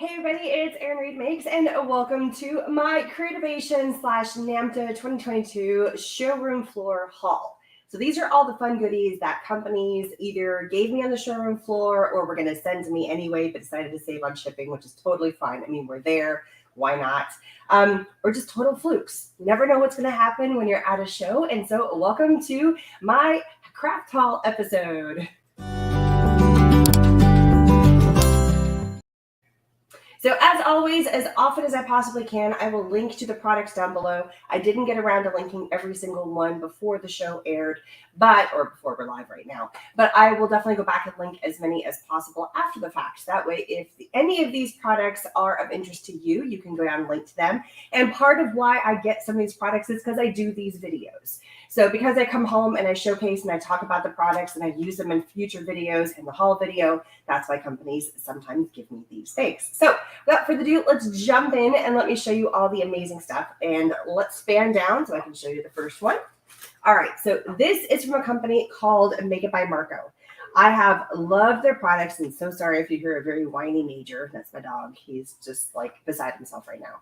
Hey everybody, it's Erin Reed Makes, and welcome to my Creativation / NAMTA 2022 showroom floor haul. So these are all the fun goodies that companies either gave me on the showroom floor or were going to send to me anyway, but decided to save on shipping, which is totally fine. I mean, we're there. Why not? Or just total flukes. You never know what's going to happen when you're at a show. And so welcome to my craft haul episode. So as always, as often as I possibly can, I will link to the products down below. I didn't get around to linking every single one before the show aired, or before we're live right now, but I will definitely go back and link as many as possible after the fact. That way, if any of these products are of interest to you, you can go down and link to them. And part of why I get some of these products is because I do these videos. So because I come home and I showcase and I talk about the products and I use them in future videos and the haul video, that's why companies sometimes give me these things. So without further ado, let's jump in and let me show you all the amazing stuff. And let's span down so I can show you the first one. All right, so this is from a company called Make It by Marco. I have loved their products, and so sorry if you hear a very whiny major. That's my dog. He's just like beside himself right now.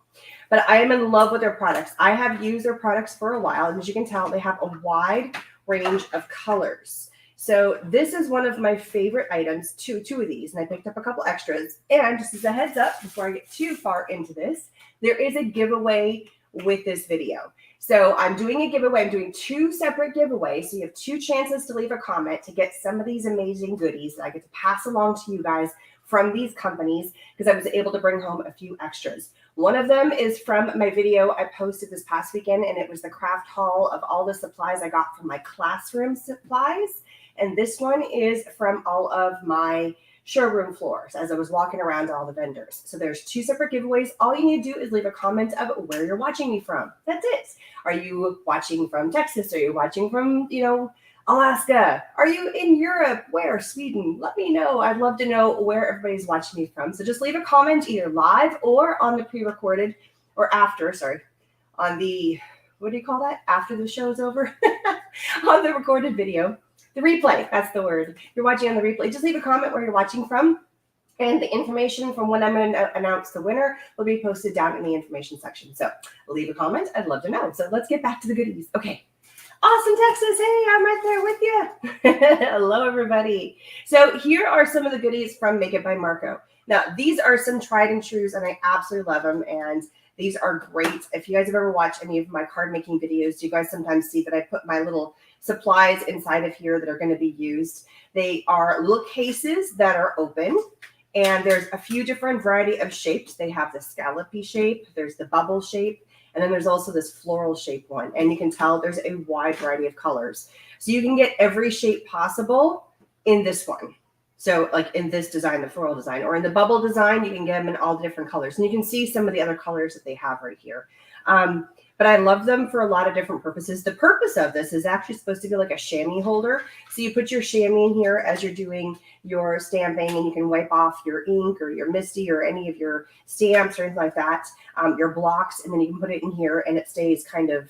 But I am in love with their products. I have used their products for a while, and as you can tell, they have a wide range of colors. So this is one of my favorite items, two of these, and I picked up a couple extras. And just as a heads up, before I get too far into this, there is a giveaway with this video. So I'm doing a giveaway. I'm doing two separate giveaways. So you have two chances to leave a comment to get some of these amazing goodies that I get to pass along to you guys from these companies, because I was able to bring home a few extras. One of them is from my video I posted this past weekend, and it was the craft haul of all the supplies I got from my classroom supplies. And this one is from all of my showroom floors as I was walking around to all the vendors. So there's two separate giveaways. All you need to do is leave a comment of where you're watching me from. That's it. Are you watching from Texas? Are you watching from, Alaska? Are you in Europe? Where? Sweden? Let me know. I'd love to know where everybody's watching me from. So just leave a comment either live or on the pre-recorded or after, on the, what do you call that? After the show's over? On the recorded video. The replay, that's the word. If you're watching on the replay, just leave a comment where you're watching from, and the information from when I'm going to announce the winner will be posted down in the information section. So leave a comment. I'd love to know. So let's get back to the goodies. Okay. Austin, Texas. Hey, I'm right there with you. Hello, everybody. So here are some of the goodies from Make It by Marco. Now, these are some tried and trues, and I absolutely love them. And these are great. If you guys have ever watched any of my card making videos, you guys sometimes see that I put my little supplies inside of here that are going to be used. They are little cases that are open, and there's a few different variety of shapes. They have the scallopy shape, there's the bubble shape, and then there's also this floral shape one. And you can tell there's a wide variety of colors. So you can get every shape possible in this one. So like in this design, the floral design, or in the bubble design, you can get them in all the different colors. And you can see some of the other colors that they have right here. But I love them for a lot of different purposes. The purpose of this is actually supposed to be like a chamois holder. So you put your chamois in here as you're doing your stamping, and you can wipe off your ink or your Misty or any of your stamps or anything like that, your blocks, and then you can put it in here and it stays kind of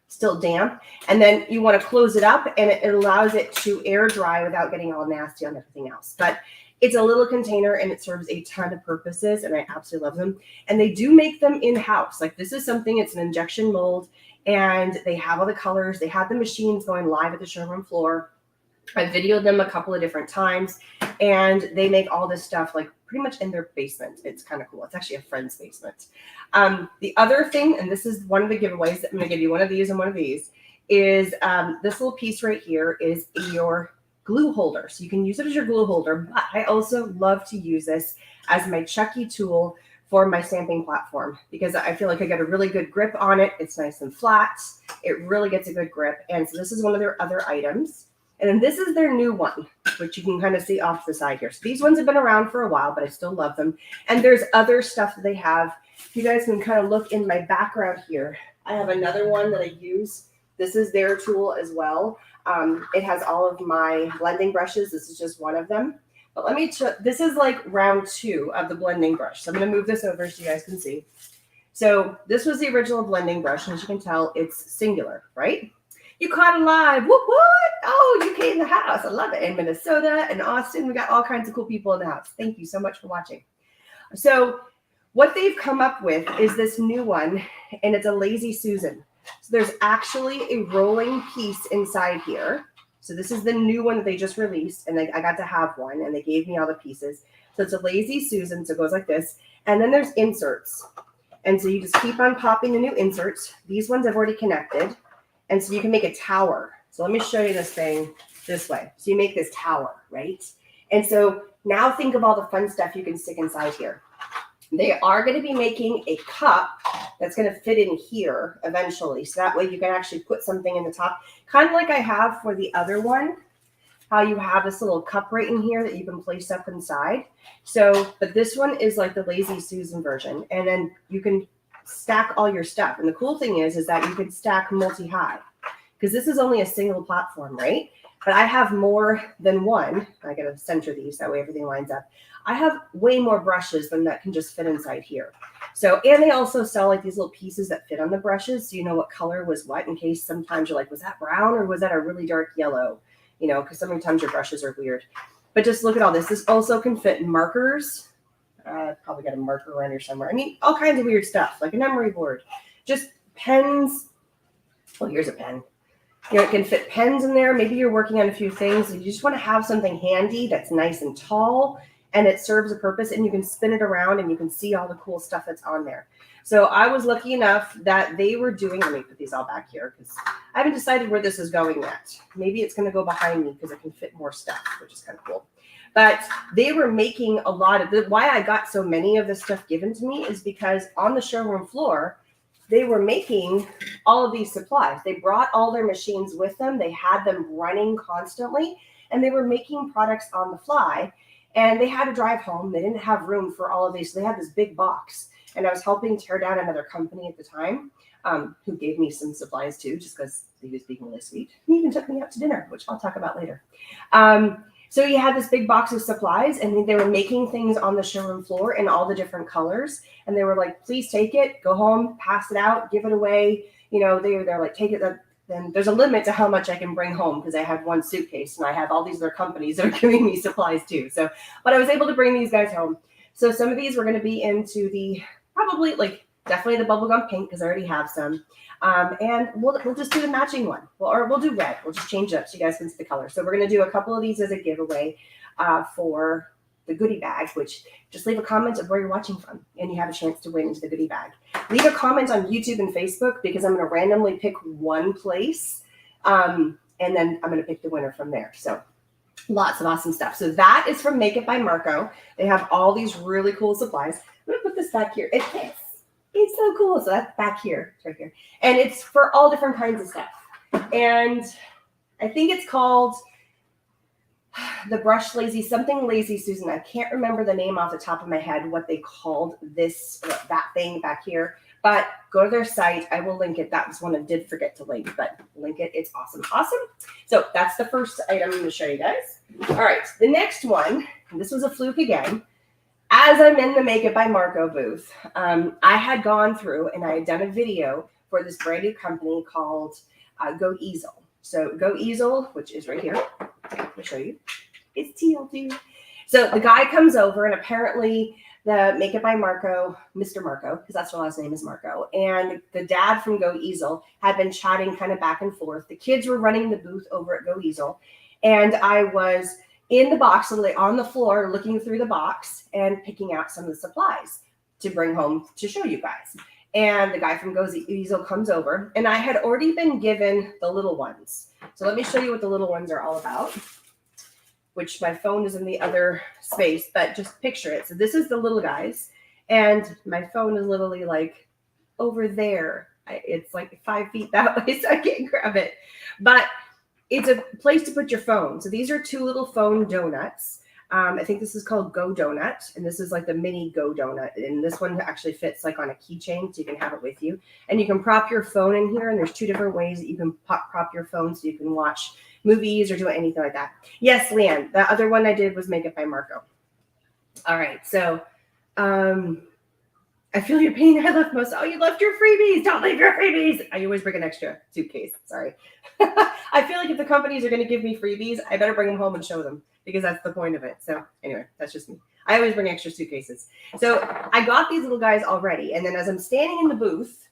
still damp. And then you want to close it up, and it allows it to air dry without getting all nasty on everything else. But it's a little container, and it serves a ton of purposes, and I absolutely love them. And they do make them in-house. Like this is something, it's an injection mold, and they have all the colors. They have the machines going live at the showroom floor. I videoed them a couple of different times, and they make all this stuff like pretty much in their basement. It's kind of cool. It's actually a friend's basement. The other thing, and this is one of the giveaways, I'm going to give you one of these and one of these, is this little piece right here is your glue holder. So you can use it as your glue holder, but I also love to use this as my Chucky tool for my stamping platform, because I feel like I get a really good grip on it. It's nice and flat. It really gets a good grip. And so this is one of their other items. And then this is their new one, which you can kind of see off the side here. So these ones have been around for a while, but I still love them. And there's other stuff that they have. You guys can kind of look in my background here. I have another one that I use. This is their tool as well. It has all of my blending brushes. This is just one of them. But let me show, this is like round 2 of the blending brush. So I'm going to move this over so you guys can see. So this was the original blending brush. And as you can tell, it's singular, right? You caught it live. Whoop, what? Oh, you came in the house. I love it. In Minnesota and Austin, we got all kinds of cool people in the house. Thank you so much for watching. So what they've come up with is this new one, and it's a Lazy Susan. So there's actually a rolling piece inside here. So this is the new one that they just released, and I got to have one, and they gave me all the pieces. So it's a Lazy Susan, so it goes like this. And then there's inserts. And so you just keep on popping the new inserts. These ones I've already connected. And so you can make a tower. So let me show you this thing this way. So you make this tower, right? And so now think of all the fun stuff you can stick inside here. They are going to be making a cup that's going to fit in here eventually. So that way you can actually put something in the top, kind of like I have for the other one, how you have this little cup right in here that you can place up inside. So, but this one is like the Lazy Susan version. And then you can stack all your stuff. And the cool thing is that you can stack multi-high, because this is only a single platform, right? But I have more than one. I got to center these, that way everything lines up. I have way more brushes than that can just fit inside here. So, and they also sell like these little pieces that fit on the brushes, so you know what color was what, in case sometimes you're like, was that brown or was that a really dark yellow? You know, because sometimes your brushes are weird. But just look at all this. This also can fit markers. Probably got a marker around here somewhere. I mean, all kinds of weird stuff, like a memory board. Just pens. Well, here's a pen. You know, it can fit pens in there. Maybe you're working on a few things and you just want to have something handy that's nice and tall and it serves a purpose, and you can spin it around and you can see all the cool stuff that's on there. So I was lucky enough that they were doing, let me put these all back here because I haven't decided where this is going yet. Maybe it's going to go behind me because it can fit more stuff, which is kind of cool. But they were making a lot of why I got so many of this stuff given to me is because on the showroom floor, they were making all of these supplies. They brought all their machines with them. They had them running constantly, and they were making products on the fly. And they had to drive home. They didn't have room for all of these. So they had this big box. And I was helping tear down another company at the time who gave me some supplies too, just because he was being really sweet. He even took me out to dinner, which I'll talk about later. So you had this big box of supplies, and they were making things on the showroom floor in all the different colors. And they were like, please take it, go home, pass it out, give it away. You know, they're like, take it. Then there's a limit to how much I can bring home because I have one suitcase and I have all these other companies that are giving me supplies too. So, but I was able to bring these guys home. So some of these were going to be into the, probably like definitely the bubblegum pink because I already have some. And we'll just do the matching one. Or we'll do red. We'll just change it up so you guys can see the color. So we're going to do a couple of these as a giveaway for the goodie bag, which just leave a comment of where you're watching from and you have a chance to win into the goodie bag. Leave a comment on YouTube and Facebook because I'm going to randomly pick one place and then I'm going to pick the winner from there. So lots of awesome stuff. So that is from Make It by Marco. They have all these really cool supplies. I'm going to put this back here. It fits. It's so cool. So that's back here. It's right here. And it's for all different kinds of stuff. And I think it's called the brush Lazy Susan. I can't remember the name off the top of my head, what they called this, that thing back here, but go to their site. I will link it. That was one I did forget to link, but link it. It's awesome. Awesome. So that's the first item I'm going to show you guys. All right. The next one, and this was a fluke again. As I'm in the Make It by Marco booth, I had gone through and I had done a video for this brand new company called Go Easel. So Go Easel, which is right here. Let me show you. It's TLT. So the guy comes over, and apparently the Make It by Marco, Mr. Marco, because that's their last name is Marco, and the dad from Go Easel had been chatting kind of back and forth. The kids were running the booth over at Go Easel, and I was in the box, literally on the floor, looking through the box and picking out some of the supplies to bring home to show you guys. And the guy from Go Easel comes over, and I had already been given the little ones. So let me show you what the little ones are all about, which my phone is in the other space, but just picture it. So this is the little guys, and my phone is literally like over there. It's like 5 feet that way, so I can't grab it. But it's a place to put your phone. So these are two little phone donuts. I think this is called Go Donut, and this is like the mini Go Donut. And this one actually fits like on a keychain, so you can have it with you. And you can prop your phone in here, and there's two different ways that you can prop your phone so you can watch movies or do anything like that. Yes, Leanne, the other one I did was Make It by Marco. All right, so I feel your pain. I left most. Oh, you left your freebies. Don't leave your freebies. I always bring an extra suitcase. Sorry. I feel like if the companies are going to give me freebies, I better bring them home and show them because that's the point of it. So anyway, that's just me. I always bring extra suitcases. So I got these little guys already. And then as I'm standing in the booth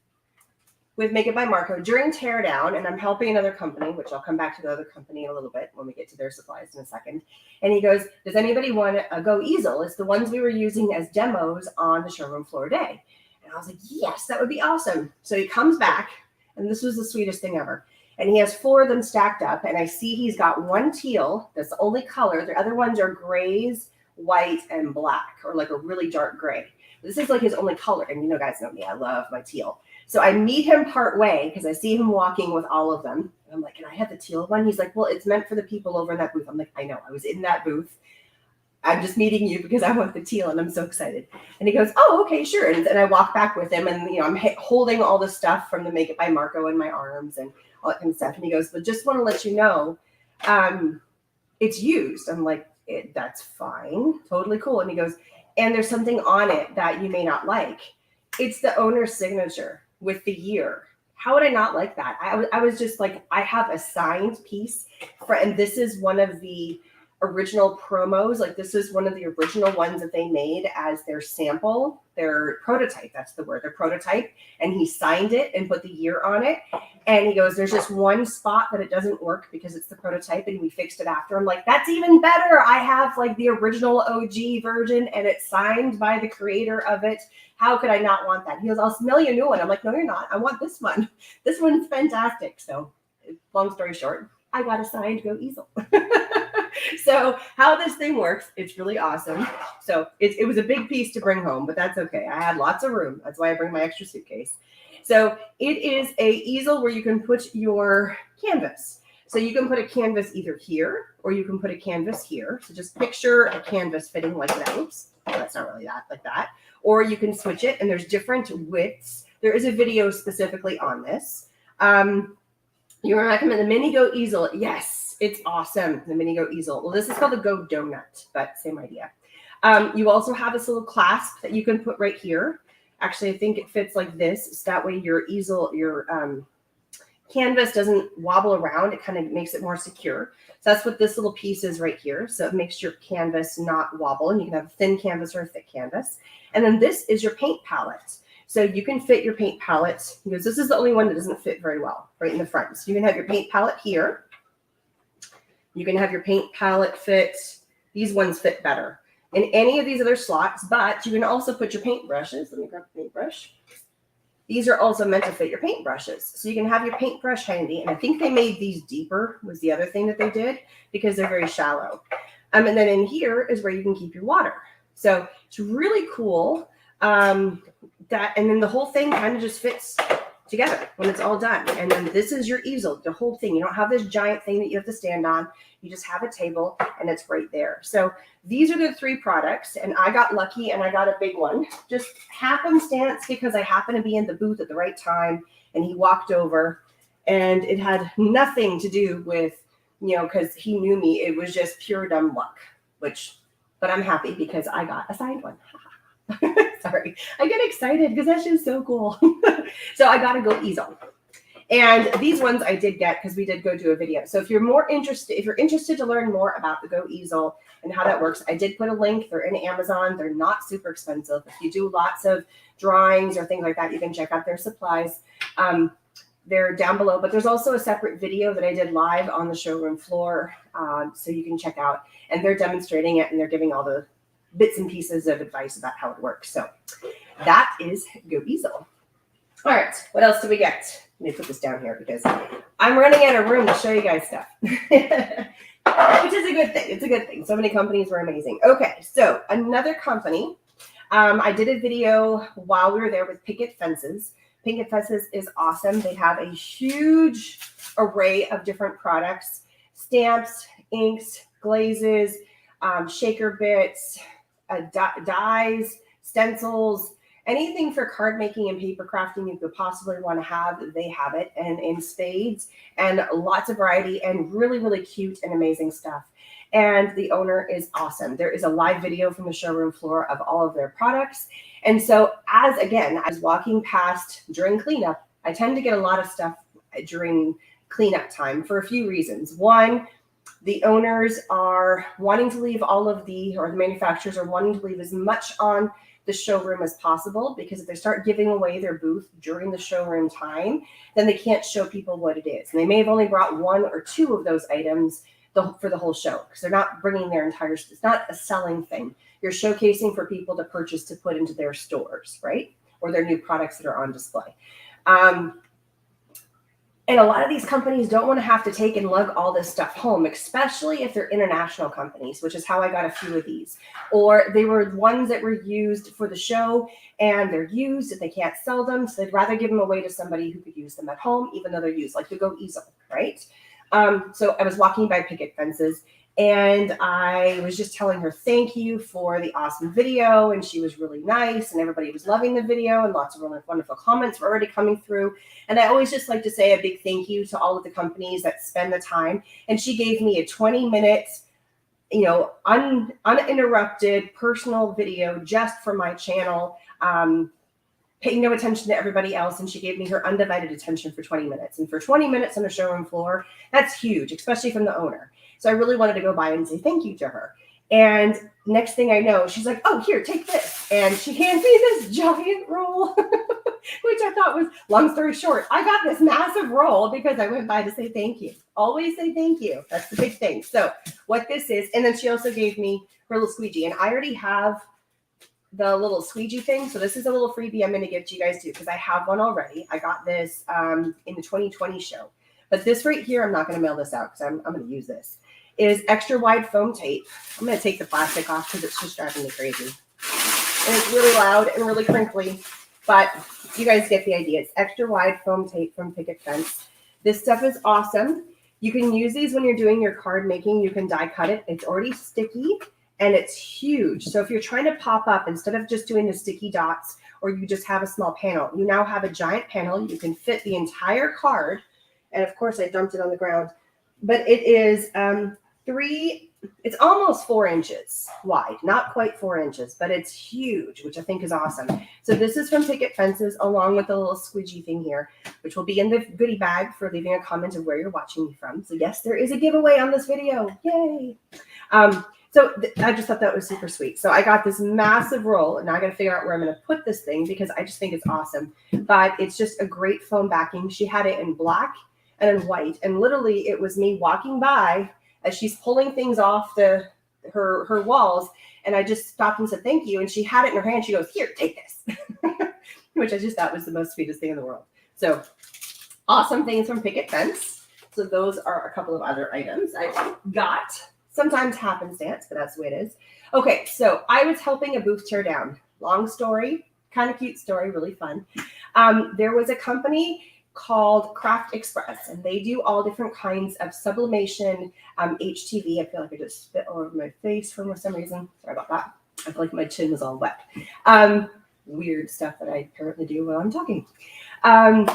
with Make It by Marco during teardown, and I'm helping another company, which I'll come back to the other company in a little bit when we get to their supplies in a second. And he goes, does anybody want a Go easel? It's the ones we were using as demos on the showroom floor day. And I was like, yes, that would be awesome. So he comes back, and this was the sweetest thing ever. And he has 4 of them stacked up, and I see he's got one teal. That's the only color. The other ones are grays, white, and black, or like a really dark gray. This is like his only color. And you know, guys know me, I love my teal. So I meet him part way because I see him walking with all of them. And I'm like, can I have the teal one? He's like, well, it's meant for the people over in that booth. I'm like, I know, I was in that booth. I'm just meeting you because I want the teal and I'm so excited. And he goes, oh, okay, sure. And then I walk back with him and, you know, I'm holding all the stuff from the Make It by Marco in my arms and all that kind of stuff. And he goes, but just want to let you know, it's used. I'm like, that's fine. Totally cool. And he goes, and there's something on it that you may not like. It's the owner's signature with the year. How would I not like that? I was just like, I have a signed piece and this is one of the original promos. Like this is one of the original ones that they made as their sample, their prototype. That's the word, their prototype. And he signed it and put the year on it. And he goes, there's just one spot that it doesn't work because it's the prototype and we fixed it after. I'm like, that's even better. I have like the original OG version and it's signed by the creator of it. How could I not want that? He goes, I'll mail you a new one. I'm like, no, you're not. I want this one. This one's fantastic. So long story short, I got a signed Go easel. So how this thing works, it's really awesome. So it was a big piece to bring home, but that's okay. I had lots of room. That's why I bring my extra suitcase. So it is a easel where you can put your canvas. So you can put a canvas either here or you can put a canvas here. So just picture a canvas fitting like that. Oops, that's not really that, like that. Or you can switch it and there's different widths. There is a video specifically on this. You recommend the Mini Go easel. Yes, it's awesome. The Mini Go easel. Well, this is called the Go Donut, but same idea. You also have this little clasp that you can put right here. Actually, I think it fits like this. So that way your easel, your canvas doesn't wobble around. It kind of makes it more secure. So that's what this little piece is right here. So it makes your canvas not wobble. And you can have a thin canvas or a thick canvas. And then this is your paint palette. So you can fit your paint palette, because this is the only one that doesn't fit very well right in the front. So you can have your paint palette here. You can have your paint palette fit. These ones fit better in any of these other slots, but you can also put your paintbrushes. Let me grab a paintbrush. These are also meant to fit your paintbrushes. So you can have your paintbrush handy. And I think they made these deeper was the other thing that they did because they're very shallow. And then in here is where you can keep your water. So it's really cool. And then the whole thing kind of just fits together when it's all done. And then this is your easel, the whole thing. You don't have this giant thing that you have to stand on. You just have a table and it's right there. So these are the 3 products and I got lucky and I got a big one. Just happenstance because I happened to be in the booth at the right time and he walked over and it had nothing to do with, you know, because he knew me. It was just pure dumb luck, but I'm happy because I got a signed one. Sorry, I get excited because that's just so cool. So I got to Go easel. And these ones I did get because we did go do a video. So if you're interested to learn more about the Go easel and how that works, I did put a link. They're in Amazon. They're not super expensive. If you do lots of drawings or things like that, you can check out their supplies. They're down below, but there's also a separate video that I did live on the showroom floor. So you can check out, and they're demonstrating it and they're giving all the bits and pieces of advice about how it works. So that is Go easel. All right, what else do we get? Let me put this down here because I'm running out of room to show you guys stuff, which is a good thing. It's a good thing. So many companies were amazing. Okay, so another company. I did a video while we were there with Picket Fences. Picket Fences is awesome. They have a huge array of different products, stamps, inks, glazes, shaker bits, dies, stencils, anything for card making and paper crafting you could possibly want to have, they have it, and in spades, and lots of variety and really, really cute and amazing stuff. And the owner is awesome. There is a live video from the showroom floor of all of their products. And so I was walking past during cleanup, I tend to get a lot of stuff during cleanup time for a few reasons. One, The owners are wanting to leave all of or the manufacturers are wanting to leave as much on the showroom as possible, because if they start giving away their booth during the showroom time, then they can't show people what it is. And they may have only brought 1 or 2 of those items for the whole show, because they're not bringing their entire, it's not a selling thing. You're showcasing for people to purchase to put into their stores, right? Or their new products that are on display. And a lot of these companies don't want to have to take and lug all this stuff home, especially if they're international companies, which is how I got a few of these. Or they were ones that were used for the show and they're used and they can't sell them. So they'd rather give them away to somebody who could use them at home, even though they're used, like the Go Easel, right? So I was walking by picket fences and I was just telling her thank you for the awesome video. And she was really nice and everybody was loving the video and lots of really wonderful comments were already coming through. And I always just like to say a big thank you to all of the companies that spend the time. And she gave me a 20-minute, uninterrupted personal video just for my channel, paying no attention to everybody else. And she gave me her undivided attention for 20 minutes. And for 20 minutes on a showroom floor, that's huge, especially from the owner. So I really wanted to go by and say thank you to her. And next thing I know, she's like, oh, here, take this. And she hands me this giant roll, which I thought was, long story short, I got this massive roll because I went by to say thank you. Always say thank you. That's the big thing. So what this is, and then she also gave me her little squeegee. And I already have the little squeegee thing. So this is a little freebie I'm going to give to you guys too, because I have one already. I got this in the 2020 show. But this right here, I'm not going to mail this out because I'm going to use this. Is extra wide foam tape. I'm going to take the plastic off because it's just driving me crazy. And it's really loud and really crinkly, but you guys get the idea. It's extra wide foam tape from Picket Fence. This stuff is awesome. You can use these when you're doing your card making. You can die cut it. It's already sticky and it's huge. So if you're trying to pop up, instead of just doing the sticky dots or you just have a small panel, you now have a giant panel. You can fit the entire card. And of course I dumped it on the ground, but it is it's almost 4 inches wide, not quite 4 inches, but it's huge, which I think is awesome. So this is from Picket Fences, along with the little squeegee thing here, which will be in the goodie bag for leaving a comment of where you're watching me from. So yes, there is a giveaway on this video. Yay. So I just thought that was super sweet. So I got this massive roll, and now I got to figure out where I'm going to put this thing because I just think it's awesome. But it's just a great foam backing. She had it in black and in white, and literally it was me walking by as she's pulling things off her walls, and I just stopped and said thank you, and she had it in her hand. She goes, here, take this, which I just thought was the most sweetest thing in the world. So awesome things from Picket Fence. So those are a couple of other items I got. Sometimes happenstance, but that's the way it is. Okay, so I was helping a booth tear down. Long story, kind of cute story, really fun. There was a company called Craft Express, and they do all different kinds of sublimation HTV. I feel like I just spit all over my face for some reason. Sorry about that. I feel like my chin was all wet. Weird stuff that I apparently do while I'm talking. And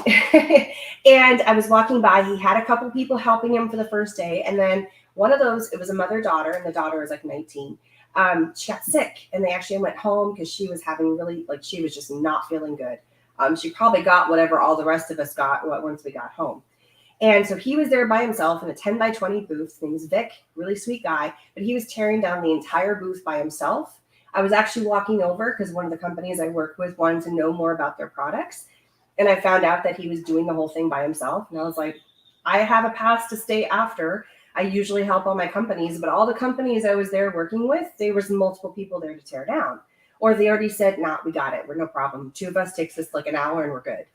I was walking by. He had a couple people helping him for the first day, and then one of those, it was a mother-daughter, and the daughter was like 19. She got sick, and they actually went home because she was having she was just not feeling good. She probably got whatever all the rest of us got once we got home. And so he was there by himself in a 10 by 20 booth. His name is Vic, really sweet guy, but he was tearing down the entire booth by himself. I was actually walking over because one of the companies I work with wanted to know more about their products. And I found out that he was doing the whole thing by himself. And I was like, I have a pass to stay after. I usually help all my companies, but all the companies I was there working with, there was multiple people there to tear down. Or they already said, nah, we got it. We're no problem. 2 of us takes us like an hour and we're good.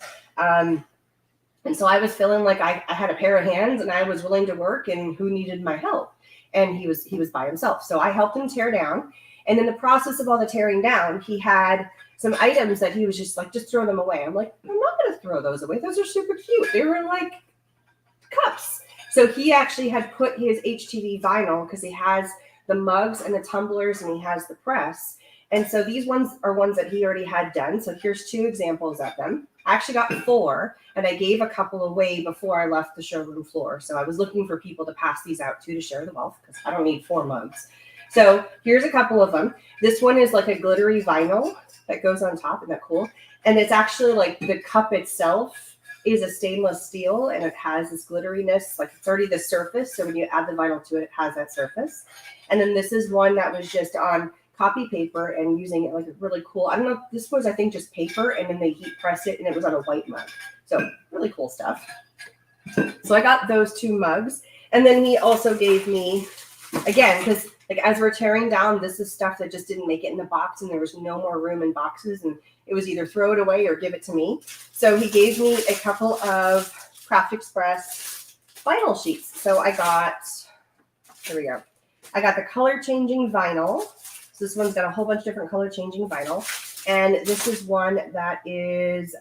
And so I was feeling like I had a pair of hands and I was willing to work, and who needed my help? And he was by himself. So I helped him tear down. And in the process of all the tearing down, he had some items that he was just like, just throw them away. I'm like, I'm not going to throw those away. Those are super cute. They were like cups. So he actually had put his HTV vinyl, because he has the mugs and the tumblers and he has the press. And so these ones are ones that he already had done. So here's 2 examples of them. I actually got 4, and I gave a couple away before I left the showroom floor. So I was looking for people to pass these out to share the wealth, because I don't need 4 mugs. So here's a couple of them. This one is like a glittery vinyl that goes on top. Isn't that cool? And it's actually like the cup itself is a stainless steel, and it has this glitteriness, like it's already the surface. So when you add the vinyl to it, it has that surface. And then this is one that was just on copy paper and using it like a really cool, I don't know, this was, I think, just paper, and then they heat pressed it and it was on a white mug. So really cool stuff. So I got those 2 mugs. And then he also gave me, again, because like as we're tearing down, this is stuff that just didn't make it in the box, and there was no more room in boxes, and it was either throw it away or give it to me. So he gave me a couple of Craft Express vinyl sheets. So I got, here we go. I got the color changing vinyl. So this one's got a whole bunch of different color changing vinyl. And this is one that is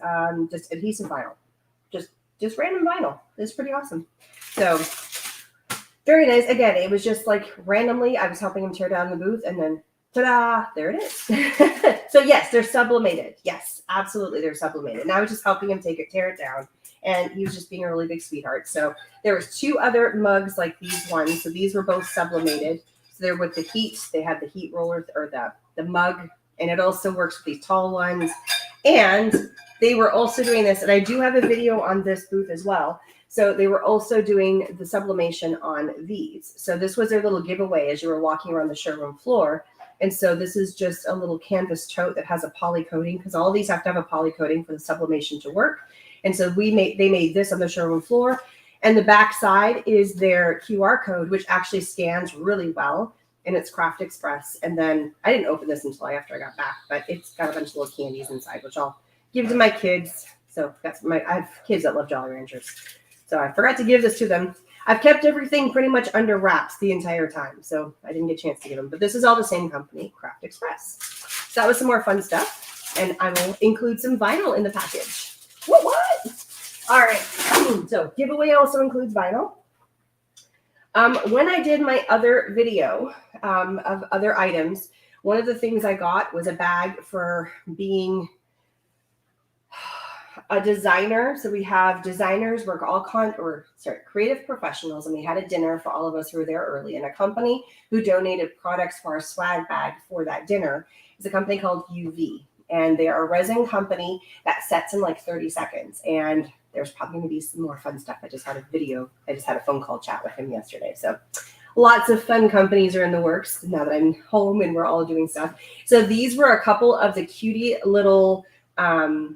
just adhesive vinyl. Just random vinyl. It's pretty awesome. So very nice. Again, it was just like randomly, I was helping him tear down the booth, and then ta-da, there it is. So yes, they're sublimated. Yes, absolutely, they're sublimated. And I was just helping him tear it down, and he was just being a really big sweetheart. So there was 2 other mugs like these ones. So these were both sublimated. So they're with the heat. They had the heat roller, or the mug, and it also works with these tall ones. And they were also doing this, and I do have a video on this booth as well. So they were also doing the sublimation on these. So this was their little giveaway as you were walking around the showroom floor. And so this is just a little canvas tote that has a poly coating, because all these have to have a poly coating for the sublimation to work. And so they made this on the showroom floor. And the back side is their QR code, which actually scans really well. And it's Craft Express. And then I didn't open this until after I got back, but it's got a bunch of little candies inside, which I'll give to my kids. So I have kids that love Jolly Ranchers. So I forgot to give this to them. I've kept everything pretty much under wraps the entire time, so I didn't get a chance to give them. But this is all the same company, Craft Express. So that was some more fun stuff, and I will include some vinyl in the package. What? All right. So giveaway also includes vinyl. When I did my other video of other items, one of the things I got was a bag for being a designer. So we have designers, we're all creative professionals, and we had a dinner for all of us who were there early. And a company who donated products for our swag bag for that dinner is a company called UV, and they are a resin company that sets in like 30 seconds. And there's probably going to be some more fun stuff. I just had a phone call chat with him yesterday. So lots of fun companies are in the works now that I'm home and we're all doing stuff. So these were a couple of the cutie little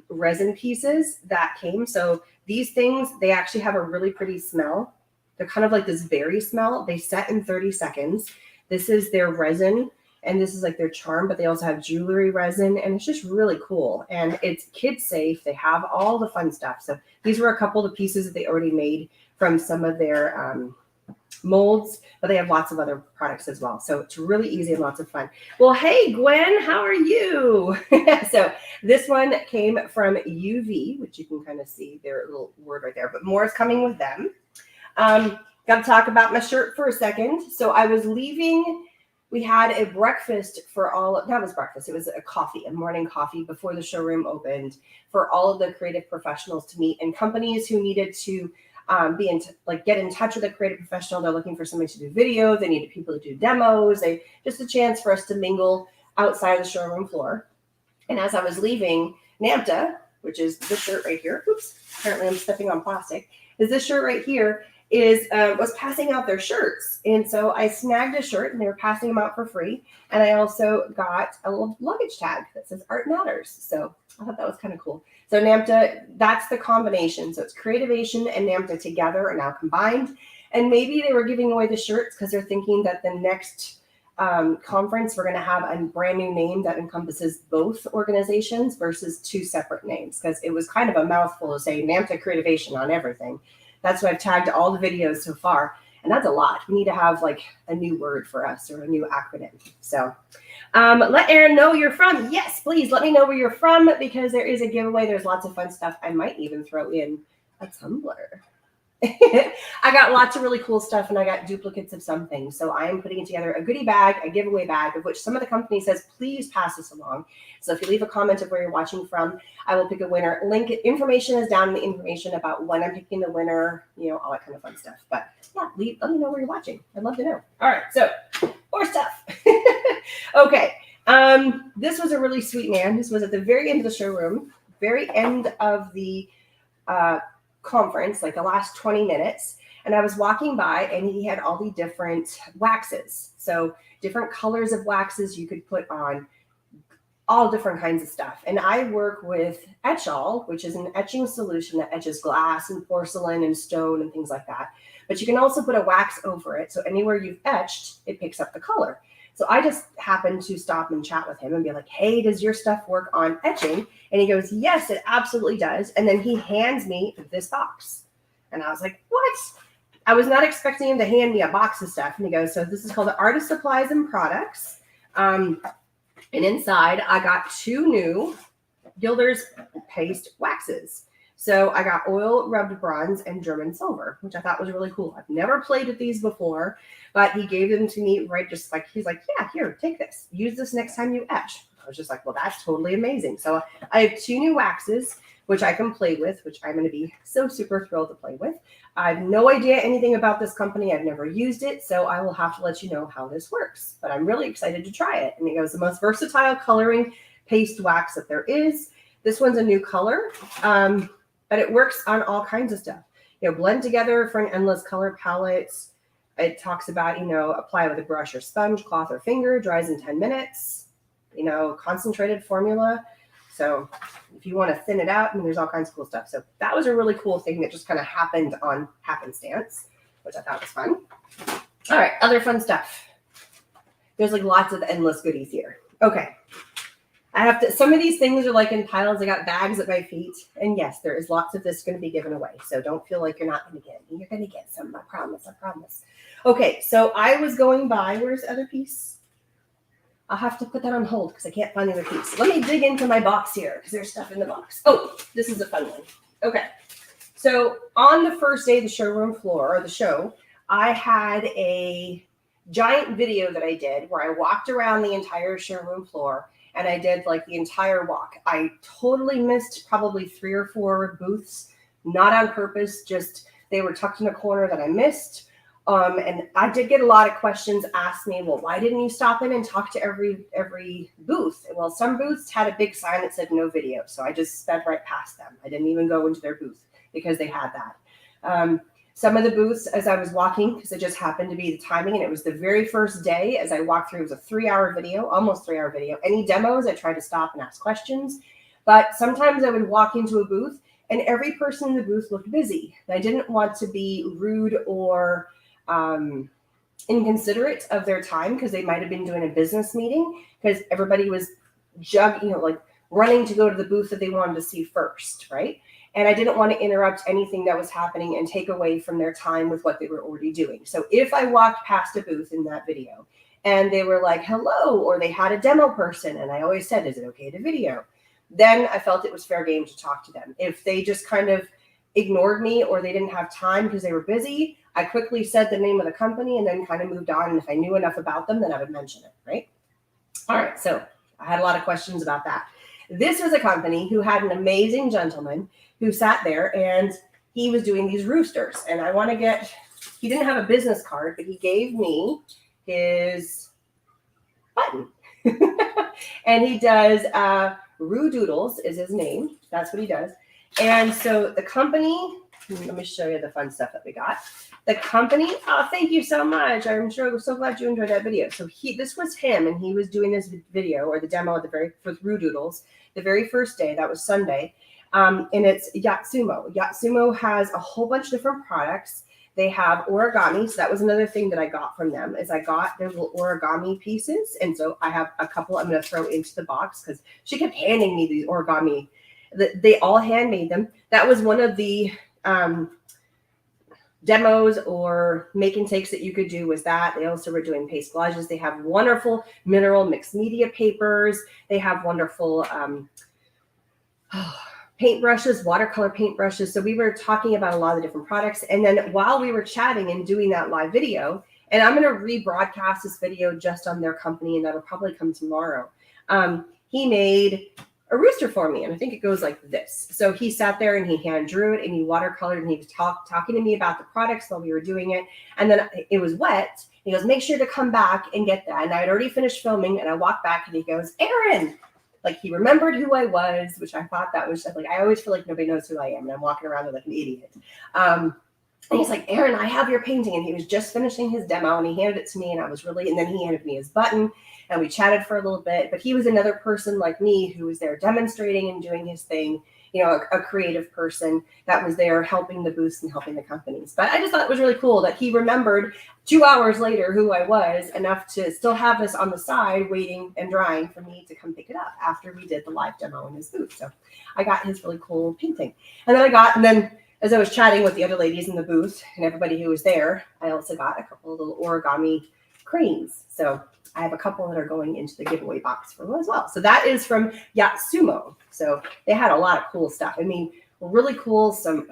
resin pieces that came. So these things, they actually have a really pretty smell. They're kind of like this berry smell. They set in 30 seconds. This is their resin, and this is like their charm, but they also have jewelry resin, and it's just really cool. And it's kid safe. They have all the fun stuff. So these were a couple of pieces that they already made from some of their molds, but they have lots of other products as well. So it's really easy and lots of fun. Well, hey, Gwen, how are you? So this one came from UV, which you can kind of see their little word right there, but more is coming with them. Got to talk about my shirt for a second. So I was leaving. We had a breakfast for that was breakfast. It was a morning coffee before the showroom opened for all of the creative professionals to meet, and companies who needed to get in touch with a creative professional. They're looking for somebody to do video. They needed people to do demos. Just a chance for us to mingle outside the showroom floor. And as I was leaving, NAMTA, which is this shirt right here. Oops, apparently I'm stepping on plastic. Is this shirt right here was passing out their shirts. And so I snagged a shirt, and they were passing them out for free. And I also got a little luggage tag that says Art Matters. So I thought that was kind of cool. So NAMTA, that's the combination. So it's Creativation and NAMTA together are now combined. And maybe they were giving away the shirts because they're thinking that the next conference, we're going to have a brand new name that encompasses both organizations versus 2 separate names, because it was kind of a mouthful to say NAMTA Creativation on everything. That's why I've tagged all the videos so far. And that's a lot. We need to have like a new word for us or a new acronym. So let Erin know you're from. Yes, please let me know where you're from, because there is a giveaway. There's lots of fun stuff. I might even throw in a tumbler. I got lots of really cool stuff, and I got duplicates of some things. So I am putting together a goodie bag, a giveaway bag, of which some of the company says, please pass this along. So if you leave a comment of where you're watching from, I will pick a winner. Information is down in the information about when I'm picking the winner, all that kind of fun stuff. But yeah, let me know where you're watching. I'd love to know. All right, so more stuff. Okay, this was a really sweet man. This was at the very end of the showroom, very end of the conference, like the last 20 minutes, and I was walking by and he had all the different waxes. So different colors of waxes you could put on all different kinds of stuff. And I work with Etchall, which is an etching solution that etches glass and porcelain and stone and things like that. But you can also put a wax over it. So anywhere you've etched, it picks up the color. So I just happened to stop and chat with him and be like, hey, does your stuff work on etching? And he goes, yes, it absolutely does. And then he hands me this box. And I was like, what? I was not expecting him to hand me a box of stuff. And he goes, so this is called the Artist Supplies and Products. And inside, I got 2 new Gilder's paste waxes. So I got oil rubbed bronze and German silver, which I thought was really cool. I've never played with these before, but he gave them to me right just like, he's like, yeah, here, take this. Use this next time you etch. I was just like, well, that's totally amazing. So I have 2 new waxes, which I can play with, which I'm going to be so super thrilled to play with. I have no idea anything about this company. I've never used it, so I will have to let you know how this works. But I'm really excited to try it. And it goes, the most versatile coloring paste wax that there is. This one's a new color, but it works on all kinds of stuff. You know, blend together for an endless color palette. It talks about, you know, apply with a brush or sponge, cloth or finger, dries in 10 minutes. You know, concentrated formula. So if you want to thin it out, and there's all kinds of cool stuff. So that was a really cool thing that just kind of happened on happenstance, which I thought was fun. All right, other fun stuff. There's like lots of endless goodies here. Okay. I have to, some of these things are like in piles. I got bags at my feet. And yes, there is lots of this going to be given away. So don't feel like you're not going to get it. You're going to get some, I promise, I promise. Okay, so I was going by, where's the other piece? I'll have to put that on hold because I can't find the other piece. Let me dig into my box here because there's stuff in the box. Oh, this is a fun one. Okay. So on the first day of the showroom floor or the show, I had a giant video that I did where I walked around the entire showroom floor and I did like the entire walk. I totally missed probably 3 or 4 booths, not on purpose, just they were tucked in a corner that I missed. And I did get a lot of questions asked me, well, why didn't you stop in and talk to every booth? Well, some booths had a big sign that said no video. So I just sped right past them. I didn't even go into their booth because they had that. Some of the booths as I was walking, because it just happened to be the timing, and it was the very first day as I walked through, it was a 3-hour video, almost 3-hour video. Any demos, I tried to stop and ask questions. But sometimes I would walk into a booth and every person in the booth looked busy. And I didn't want to be rude or inconsiderate of their time because they might have been doing a business meeting because everybody was like running to go to the booth that they wanted to see first, right? And I didn't want to interrupt anything that was happening and take away from their time with what they were already doing. So if I walked past a booth in that video and they were like, hello, or they had a demo person, and I always said, is it okay to video? Then I felt it was fair game to talk to them. If they just kind of ignored me or they didn't have time because they were busy, I quickly said the name of the company and then kind of moved on. And if I knew enough about them, then I would mention it, right? All right, so I had a lot of questions about that. This was a company who had an amazing gentleman who sat there and he was doing these roosters. And I want to get, he didn't have a business card, but he gave me his button. And he does, Roo Doodles is his name. That's what he does. And so the company, let me show you the fun stuff that we got. The company, oh, thank you so much. I'm sure, so glad you enjoyed that video. So this was him, and he was doing this video or the demo at for Roo Doodles, the very first day. That was Sunday. And it's Yatsumo. Yatsumo has a whole bunch of different products. They have origami. So that was another thing that I got from them is I got their little origami pieces. And so I have a couple I'm going to throw into the box because she kept handing me these origami. They all handmade them. That was one of the demos or make and takes that you could do was that. They also were doing paste collages. They have wonderful mineral mixed media papers. They have wonderful paintbrushes, watercolor paintbrushes. So we were talking about a lot of the different products. And then while we were chatting and doing that live video, and I'm going to rebroadcast this video just on their company, and that'll probably come tomorrow. He made a rooster for me, and I think it goes like this. So he sat there and he hand drew it and he watercolored and he was talking to me about the products while we were doing it. And then it was wet. He goes, make sure to come back and get that. And I had already finished filming and I walked back and he goes, Erin, Like he remembered who I was, which I thought that was just like, I always feel like nobody knows who I am and I'm walking around like an idiot. And he's like, Erin, I have your painting. And he was just finishing his demo and he handed it to me and and then he handed me his button and we chatted for a little bit. But he was another person like me who was there demonstrating and doing his thing, a creative person that was there helping the booths and helping the companies. But I just thought it was really cool that he remembered 2 hours later who I was, enough to still have this on the side waiting and drying for me to come pick it up after we did the live demo in his booth. So I got his really cool painting. And then as I was chatting with the other ladies in the booth and everybody who was there, I also got a couple of little origami cranes. So I have a couple that are going into the giveaway box for them as well. So that is from Yatsumo. So they had a lot of cool stuff. I mean, really cool, some,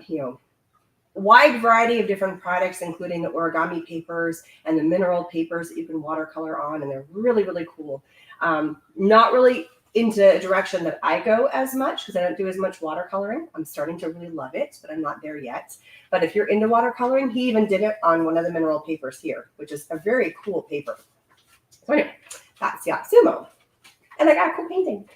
wide variety of different products, including the origami papers and the mineral papers that you can watercolor on. And they're really, really cool. Not really into a direction that I go as much because I don't do as much watercoloring. I'm starting to really love it, but I'm not there yet. But if you're into watercoloring, he even did it on one of the mineral papers here, which is a very cool paper. So anyway, that's Yatsumo. And I got a cool painting.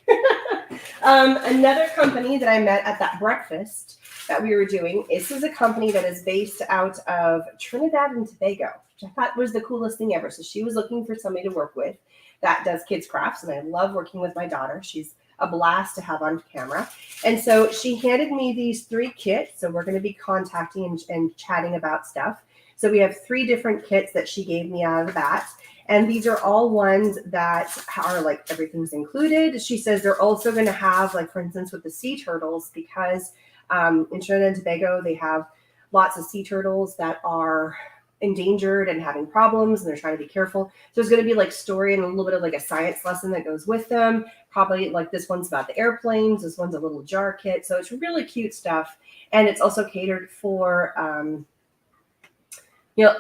Another company that I met at that breakfast that we were doing, this is a company that is based out of Trinidad and Tobago, which I thought was the coolest thing ever. So she was looking for somebody to work with that does kids crafts, and I love working with my daughter. She's a blast to have on camera. And so she handed me these 3 kits. So we're going to be contacting and chatting about stuff. So we have 3 different kits that she gave me out of that. And these are all ones that are like everything's included. She says they're also going to have, like, for instance, with the sea turtles, because in Trinidad and Tobago, they have lots of sea turtles that are endangered and having problems, and they're trying to be careful. So there's going to be like story and a little bit of like a science lesson that goes with them. Probably like this one's about the airplanes. This one's a little jar kit. So it's really cute stuff. And it's also catered for,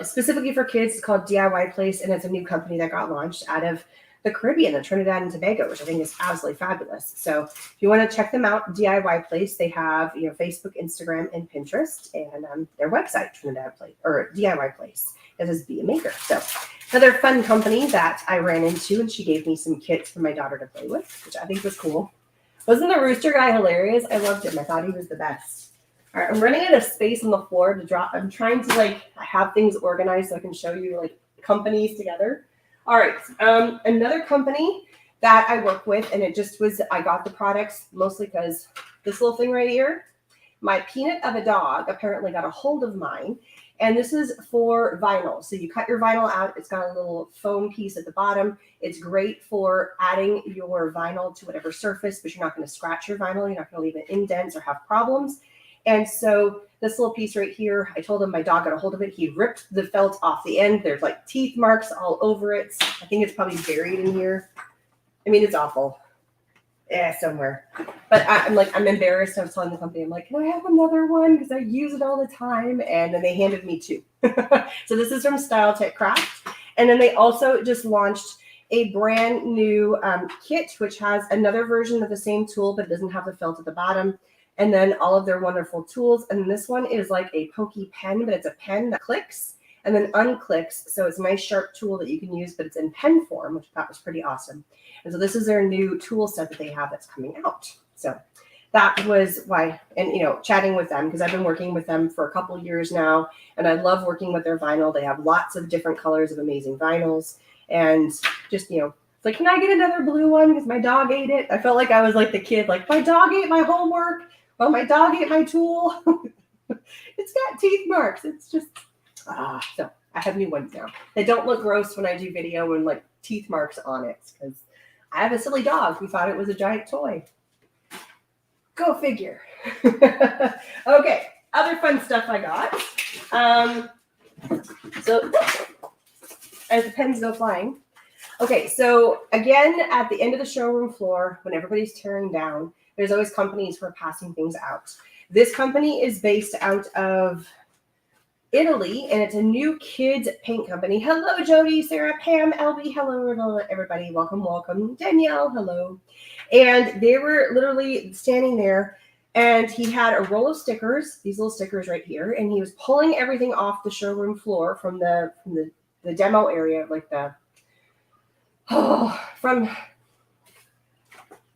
specifically for kids. It's called DIY Place, and it's a new company that got launched out of the Caribbean, the Trinidad and Tobago, which I think is absolutely fabulous. So if you want to check them out, DIY Place, they have Facebook, Instagram, and Pinterest, and their website, Trinidad Place or DIY Place. It says Be a Maker. So another fun company that I ran into, and she gave me some kits for my daughter to play with, which I think was cool. Wasn't the rooster guy hilarious? I loved him. I thought he was the best. All right, I'm running out of space on the floor to drop. I'm trying to have things organized so I can show you companies together. All right, another company that I work with, and I got the products mostly because this little thing right here, my peanut of a dog apparently got a hold of mine, and this is for vinyl. So you cut your vinyl out. It's got a little foam piece at the bottom. It's great for adding your vinyl to whatever surface, but you're not going to scratch your vinyl. You're not going to leave it indents or have problems. And so this little piece right here, I told him my dog got a hold of it. He ripped the felt off the end. There's like teeth marks all over it. I think it's probably buried in here. I mean, it's awful. Yeah, somewhere. But I'm embarrassed. I was telling the company, I'm like, can I have another one? Because I use it all the time. And then they handed me 2. So this is from Styletechcraft. And then they also just launched a brand new kit, which has another version of the same tool, but it doesn't have the felt at the bottom. And then all of their wonderful tools. And this one is like a pokey pen, but it's a pen that clicks and then unclicks. So it's a nice sharp tool that you can use, but it's in pen form, which I thought was pretty awesome. And so this is their new tool set that they have that's coming out. So that was why, and chatting with them, because I've been working with them for a couple years now, and I love working with their vinyl. They have lots of different colors of amazing vinyls, and just, it's like, can I get another blue one? Because my dog ate it. I felt like I was like the kid, like, my dog ate my homework. Well, my dog ate my tool. It's got teeth marks. It's just, so I have new ones now. They don't look gross when I do video and teeth marks on it, because I have a silly dog who thought it was a giant toy. Go figure. Okay, other fun stuff I got. So as the pens go flying. Okay, so again, at the end of the showroom floor, when everybody's tearing down, there's always companies who are passing things out. This company is based out of Italy, and it's a new kids paint company. Hello, Jody, Sarah, Pam, LB. Hello, everybody. Welcome, welcome. Danielle, hello. And they were literally standing there, and he had a roll of stickers, these little stickers right here, and he was pulling everything off the showroom floor from the demo area,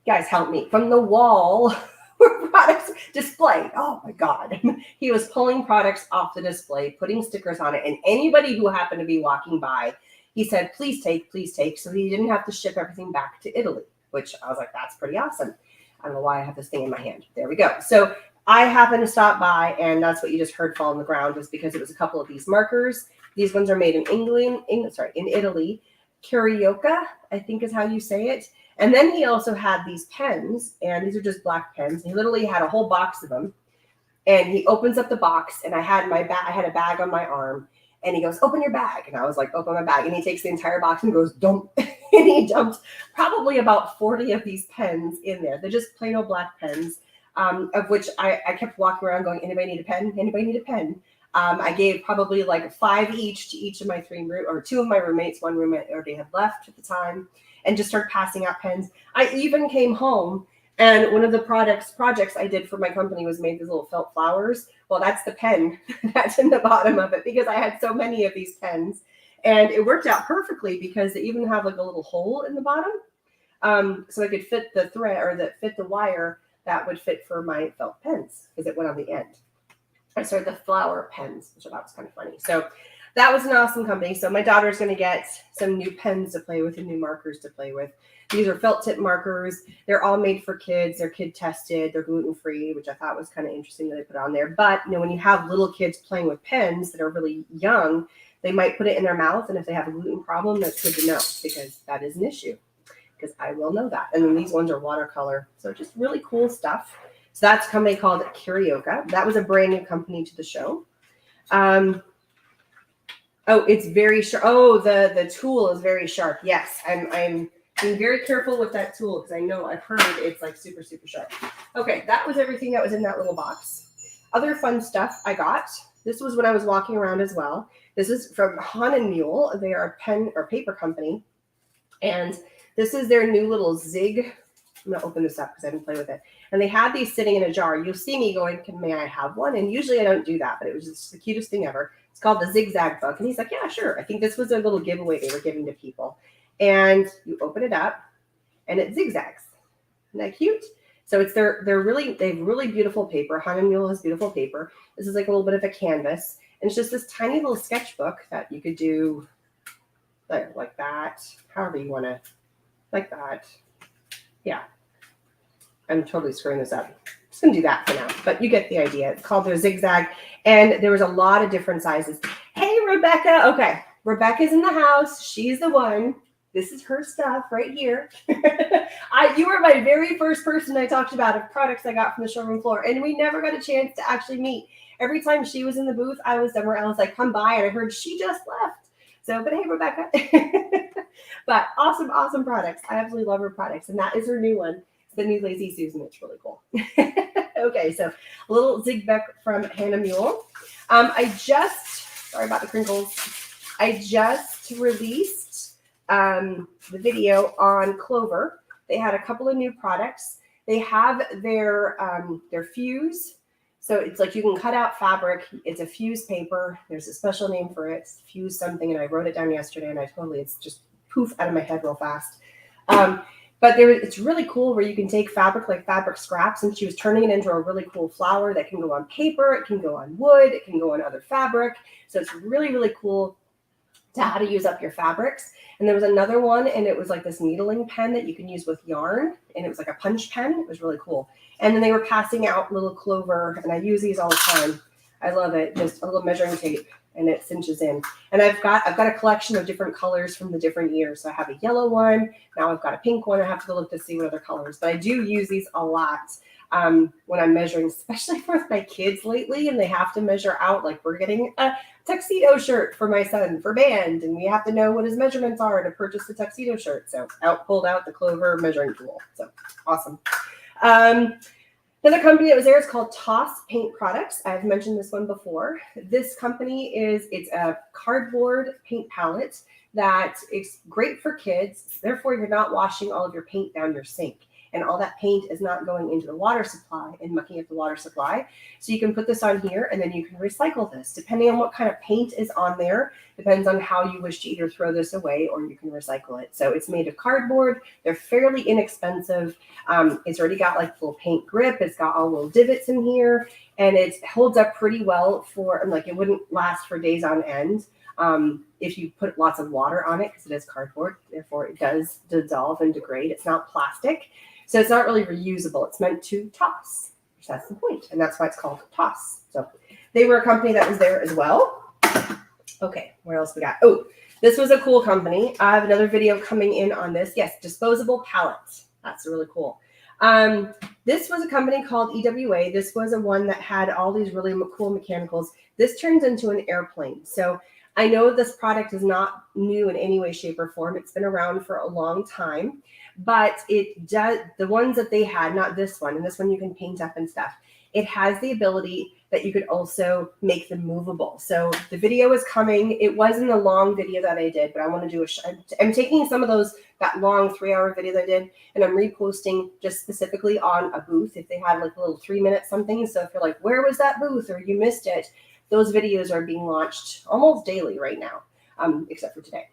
guys, help me, from the wall were products displayed. Oh my God. He was pulling products off the display, putting stickers on it. And anybody who happened to be walking by, he said, please take, please take. So he didn't have to ship everything back to Italy, which I was like, that's pretty awesome. I don't know why I have this thing in my hand. There we go. So I happened to stop by, and that's what you just heard fall on the ground, was because it was a couple of these markers. These ones are made in in Italy. Carioca, I think is how you say it. And then he also had these pens, and these are just black pens. He literally had a whole box of them. And he opens up the box, and I had a bag on my arm, and he goes, open your bag. And I was like, open my bag. And he takes the entire box and goes, dump. And he dumped probably about 40 of these pens in there. They're just plain old black pens, of which I kept walking around going, anybody need a pen? Anybody need a pen? I gave probably like 5 each to each of my 2 of my roommates. One roommate already had left at the time, and just started passing out pens. I even came home, and one of the projects I did for my company was made these little felt flowers. Well, that's the pen that's in the bottom of it, because I had so many of these pens, and it worked out perfectly because they even have like a little hole in the bottom, so I could fit the thread, or that fit the wire that would fit for my felt pens, because it went on the end. I started the flower pens, which I thought was kind of funny. So that was an awesome company. So my daughter's going to get some new pens to play with and new markers to play with. These are felt tip markers. They're all made for kids. They're kid tested. They're gluten-free, which I thought was kind of interesting that they put on there. But, you know, when you have little kids playing with pens that are really young, they might put it in their mouth. And if they have a gluten problem, that's good to know, because that is an issue, because I will know that. And then these ones are watercolor. So just really cool stuff. So that's a company called Carioca. That was a brand new company to the show. Oh, it's very sharp. Oh, the tool is very sharp. Yes, I'm being very careful with that tool, because I know I've heard it's like super, super sharp. Okay, that was everything that was in that little box. Other fun stuff I got. This was when I was walking around as well. This is from Mule. They are a pen or paper company. And this is their new little zig. I'm going to open this up because I didn't play with it. And they had these sitting in a jar. You'll see me going, may I have one? And usually I don't do that, but it was just the cutest thing ever. It's called the Zigzag book. And he's like, yeah, sure. I think this was a little giveaway they were giving to people. And you open it up and it zigzags. Isn't that cute? So it's they have really beautiful paper. Mule has beautiful paper. This is like a little bit of a canvas. And it's just this tiny little sketchbook that you could do like that, however you want to, like that. Yeah. I'm totally screwing this up. I'm just going to do that for now, but you get the idea. It's called their Zigzag, and there was a lot of different sizes. Hey, Rebecca. Okay. Rebecca's in the house. She's the one. This is her stuff right here. You were my very first person I talked about of products I got from the showroom floor, and we never got a chance to actually meet. Every time she was in the booth, I was somewhere else. I come by and I heard she just left. So, but hey, Rebecca. But awesome, awesome products. I absolutely love her products, and that is her new one. The new Lazy Susan. It's really cool. Okay, so a little zigzag from Mule. Sorry about the crinkles. I just released the video on Clover. They had a couple of new products. They have their fuse. So it's like you can cut out fabric. It's a fuse paper. There's a special name for it. It's fuse something, and I wrote it down yesterday, and it's just poof out of my head real fast. But it's really cool where you can take fabric, like fabric scraps, and she was turning it into a really cool flower that can go on paper, it can go on wood, it can go on other fabric. So it's really, really cool to how to use up your fabrics. And there was another one, and it was like this needling pen that you can use with yarn, and it was like a punch pen. It was really cool. And then they were passing out little Clover, and I use these all the time. I love it. Just a little measuring tape, and it cinches in. And I've got a collection of different colors from the different years. So I have a yellow one. Now I've got a pink one. I have to go look to see what other colors. But I do use these a lot when I'm measuring, especially for my kids lately, and they have to measure out. Like, we're getting a tuxedo shirt for my son for band, and we have to know what his measurements are to purchase the tuxedo shirt. So pulled out the Clover measuring tool. So awesome. Another company that was there is called Toss Paint Products. I've mentioned this one before. This company it's a cardboard paint palette that is great for kids. Therefore, you're not washing all of your paint down your sink. and all that paint is not going into the water supply and mucking up the water supply. So you can put this on here and then you can recycle this. Depending on what kind of paint is on there, depends on how you wish to either throw this away or you can recycle it. So it's made of cardboard. They're fairly inexpensive. It's already got like full paint grip. It's got all little divots in here, and it holds up pretty well for, like, it wouldn't last for days on end. If you put lots of water on it, because it is cardboard, therefore it does dissolve and degrade. It's not plastic, so it's not really reusable. It's meant to toss, which that's the point, and that's why it's called toss. So they were a company that was there as well. Okay, where else we got? Oh, this was a cool company. I have another video coming in on this. Yes, disposable pallets. That's really cool. This was a company called EWA. This was a one that had all these really cool mechanicals. This turns into an airplane. So I know this product is not new in any way, shape, or form. It's been around for a long time, but it does, the ones that they had, not this one, and this one you can paint up and stuff. It has the ability that you could also make them movable. So the video is coming. It wasn't a long video that I did, but I want to do I'm taking some of those, that long 3-hour video that I did, and I'm reposting just specifically on a booth if they had like a little 3-minute something. So if you're like, where was that booth, or you missed it, those videos are being launched almost daily right now, except for today.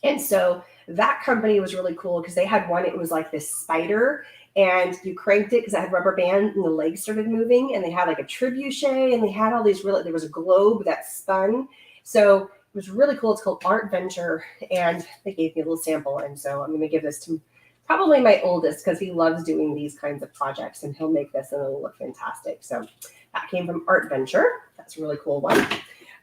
And so that company was really cool because they had one, it was like this spider, and you cranked it because it had rubber band and the legs started moving, and they had like a trebuchet, and they had all these really, there was a globe that spun. So it was really cool. It's called Art Venture, and they gave me a little sample. And so I'm going to give this to probably my oldest because he loves doing these kinds of projects, and he'll make this and it'll look fantastic. So that came from Art Venture. That's a really cool one.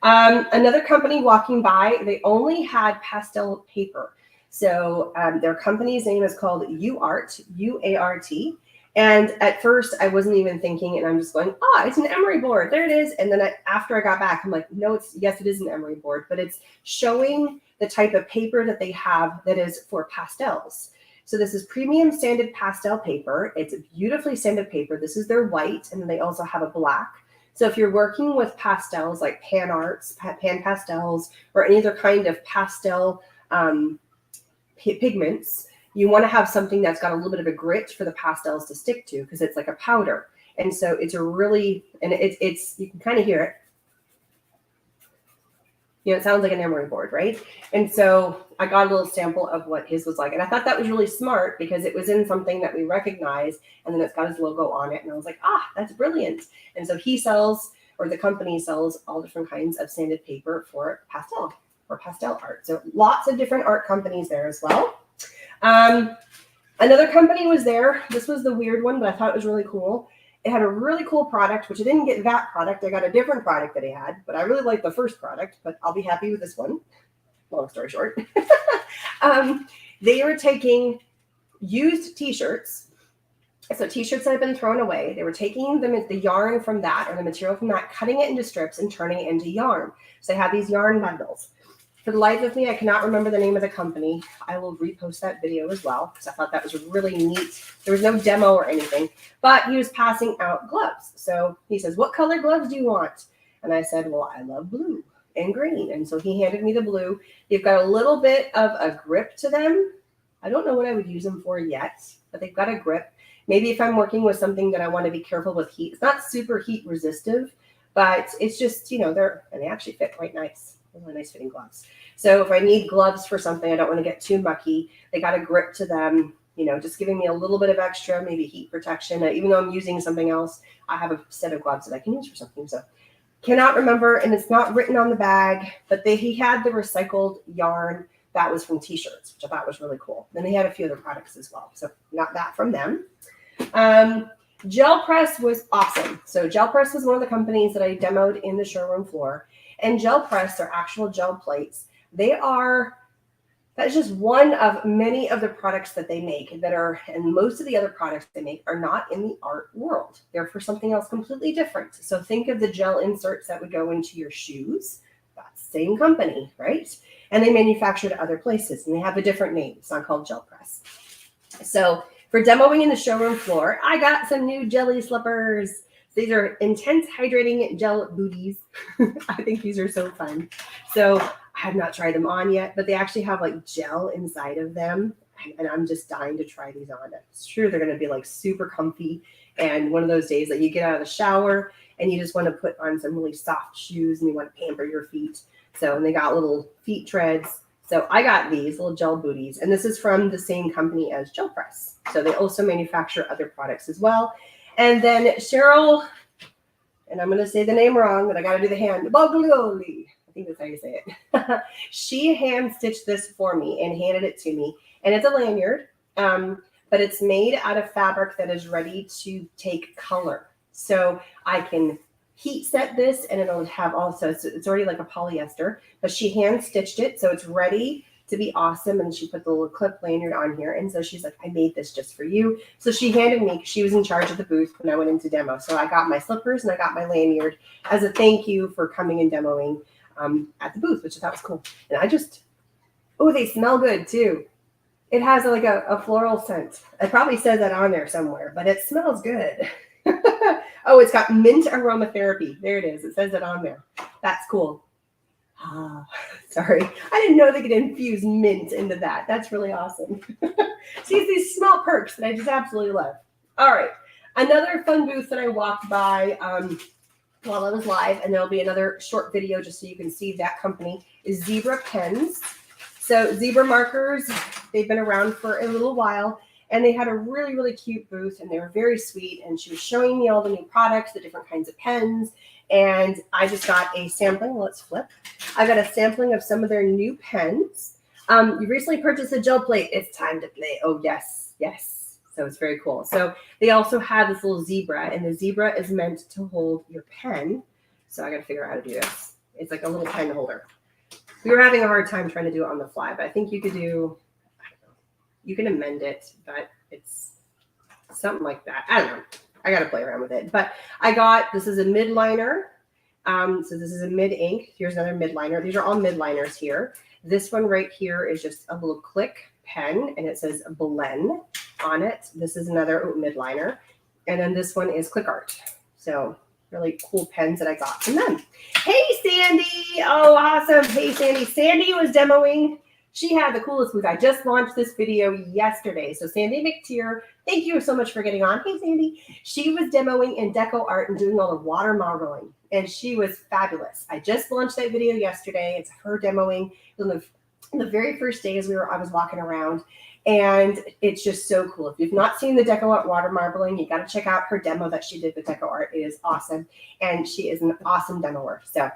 Another company walking by, they only had pastel paper. So their company's name is called Uart, U-A-R-T. And at first I wasn't even thinking, and I'm just going, oh, it's an emery board. There it is. And then after I got back, I'm like, no, yes, it is an emery board, but it's showing the type of paper that they have that is for pastels. So this is premium sanded pastel paper. It's beautifully sanded paper. This is their white, and then they also have a black. So if you're working with pastels like pan arts, pan pastels, or any other kind of pastel pigments, you want to have something that's got a little bit of a grit for the pastels to stick to, because it's like a powder. And so it's a really, and it's you can kind of hear it. You know, it sounds like an emery board, right? And so I got a little sample of what his was like. And I thought that was really smart because it was in something that we recognize, and then it's got his logo on it. And I was like, ah, that's brilliant. And so he sells, or the company sells, all different kinds of sanded paper for pastel art. So lots of different art companies there as well. Another company was there. This was the weird one, but I thought it was really cool. It had a really cool product, which I didn't get that product. I got a different product that he had, but I really liked the first product, but I'll be happy with this one. Long story short. They were taking used t-shirts. So t-shirts that had been thrown away. They were taking the yarn from that, or the material from that, cutting it into strips and turning it into yarn. So they had these yarn bundles. For the life of me, I cannot remember the name of the company. I will repost that video as well because I thought that was really neat. There was no demo or anything, but he was passing out gloves. So he says, what color gloves do you want? And I said, well, I love blue and green. And so he handed me the blue. They've got a little bit of a grip to them. I don't know what I would use them for yet, but they've got a grip. Maybe if I'm working with something that I want to be careful with heat. It's not super heat resistive, but it's just, you know, and they actually fit quite nice. Really nice fitting gloves. So if I need gloves for something, I don't want to get too mucky. They got a grip to them, you know, just giving me a little bit of extra, maybe heat protection. Even though I'm using something else, I have a set of gloves that I can use for something. So cannot remember, and it's not written on the bag, but he had the recycled yarn that was from t-shirts, which I thought was really cool. Then they had a few other products as well. So not that from them. Gel Press was awesome. So Gel Press was one of the companies that I demoed in the showroom floor. And Gel Press are actual gel plates. That's just one of many of the products that they make that are, and most of the other products they make are not in the art world. They're for something else completely different. So think of the gel inserts that would go into your shoes. That's the same company, right? And they manufacture to other places, and they have a different name. It's not called Gel Press. So for demoing in the showroom floor, I got some new jelly slippers. These are intense hydrating gel booties. I think these are so fun. So I have not tried them on yet, but they actually have like gel inside of them. And I'm just dying to try these on. It's true, they're going to be like super comfy. And one of those days that you get out of the shower and you just want to put on some really soft shoes and you want to pamper your feet. So, and they got little feet treads. So I got these little gel booties, and this is from the same company as Gel Press. So they also manufacture other products as well. And then Cheryl, and I'm going to say the name wrong, but I got to do the hand, Boglioli. I think that's how you say it. She hand stitched this for me and handed it to me. And it's a lanyard, but it's made out of fabric that is ready to take color. So I can heat set this, and it'll have also, it's already like a polyester, but she hand stitched it. So it's ready to be awesome. And she put the little clip lanyard on here. And so she's like, I made this just for you. So she handed me, she was in charge of the booth when I went into demo. So I got my slippers and I got my lanyard as a thank you for coming and demoing at the booth, which I thought was cool. And I just, oh, they smell good too. It has like a floral scent. It probably says that on there somewhere, but it smells good. Oh, it's got mint aromatherapy. There it is. It says it on there. That's cool. Sorry. I didn't know they could infuse mint into that. That's really awesome. See, these small perks that I just absolutely love. All right. Another fun booth that I walked by while I was live, and there'll be another short video just so you can see that company, is Zebra Pens. So Zebra markers, they've been around for a little while, and they had a really, really cute booth, and they were very sweet. And she was showing me all the new products, the different kinds of pens. And I just got a sampling. Let's flip. I got a sampling of some of their new pens. You recently purchased a gel plate. It's time to play. Oh, yes, yes. So it's very cool. So they also had this little zebra, and the zebra is meant to hold your pen. So I got to figure out how to do this. It's like a little pen holder. We were having a hard time trying to do it on the fly, but I think you could do, I don't know, you can amend it, but it's something like that. I don't know. I got to play around with it. But I got, this is a mid liner. So this is a mid ink. Here's another mid liner. These are all mid liners here. This one right here is just a little click pen, and it says Blend on it. This is another mid liner. And then this one is Click Art. So really cool pens that I got from them. Hey, Sandy. Oh, awesome. Hey, Sandy. Sandy was demoing. She had the coolest booth. I just launched this video yesterday. So Sandy McTeer, thank you so much for getting on. Hey, Sandy. She was demoing in Deco Art and doing all the watermodeling, and she was fabulous. I just launched that video yesterday. It's her demoing in the very first day as I was walking around. And it's just so cool. If you've not seen the Deco Art water marbling, you got to check out her demo that she did with Deco Art. It is awesome. And she is an awesome demoer. So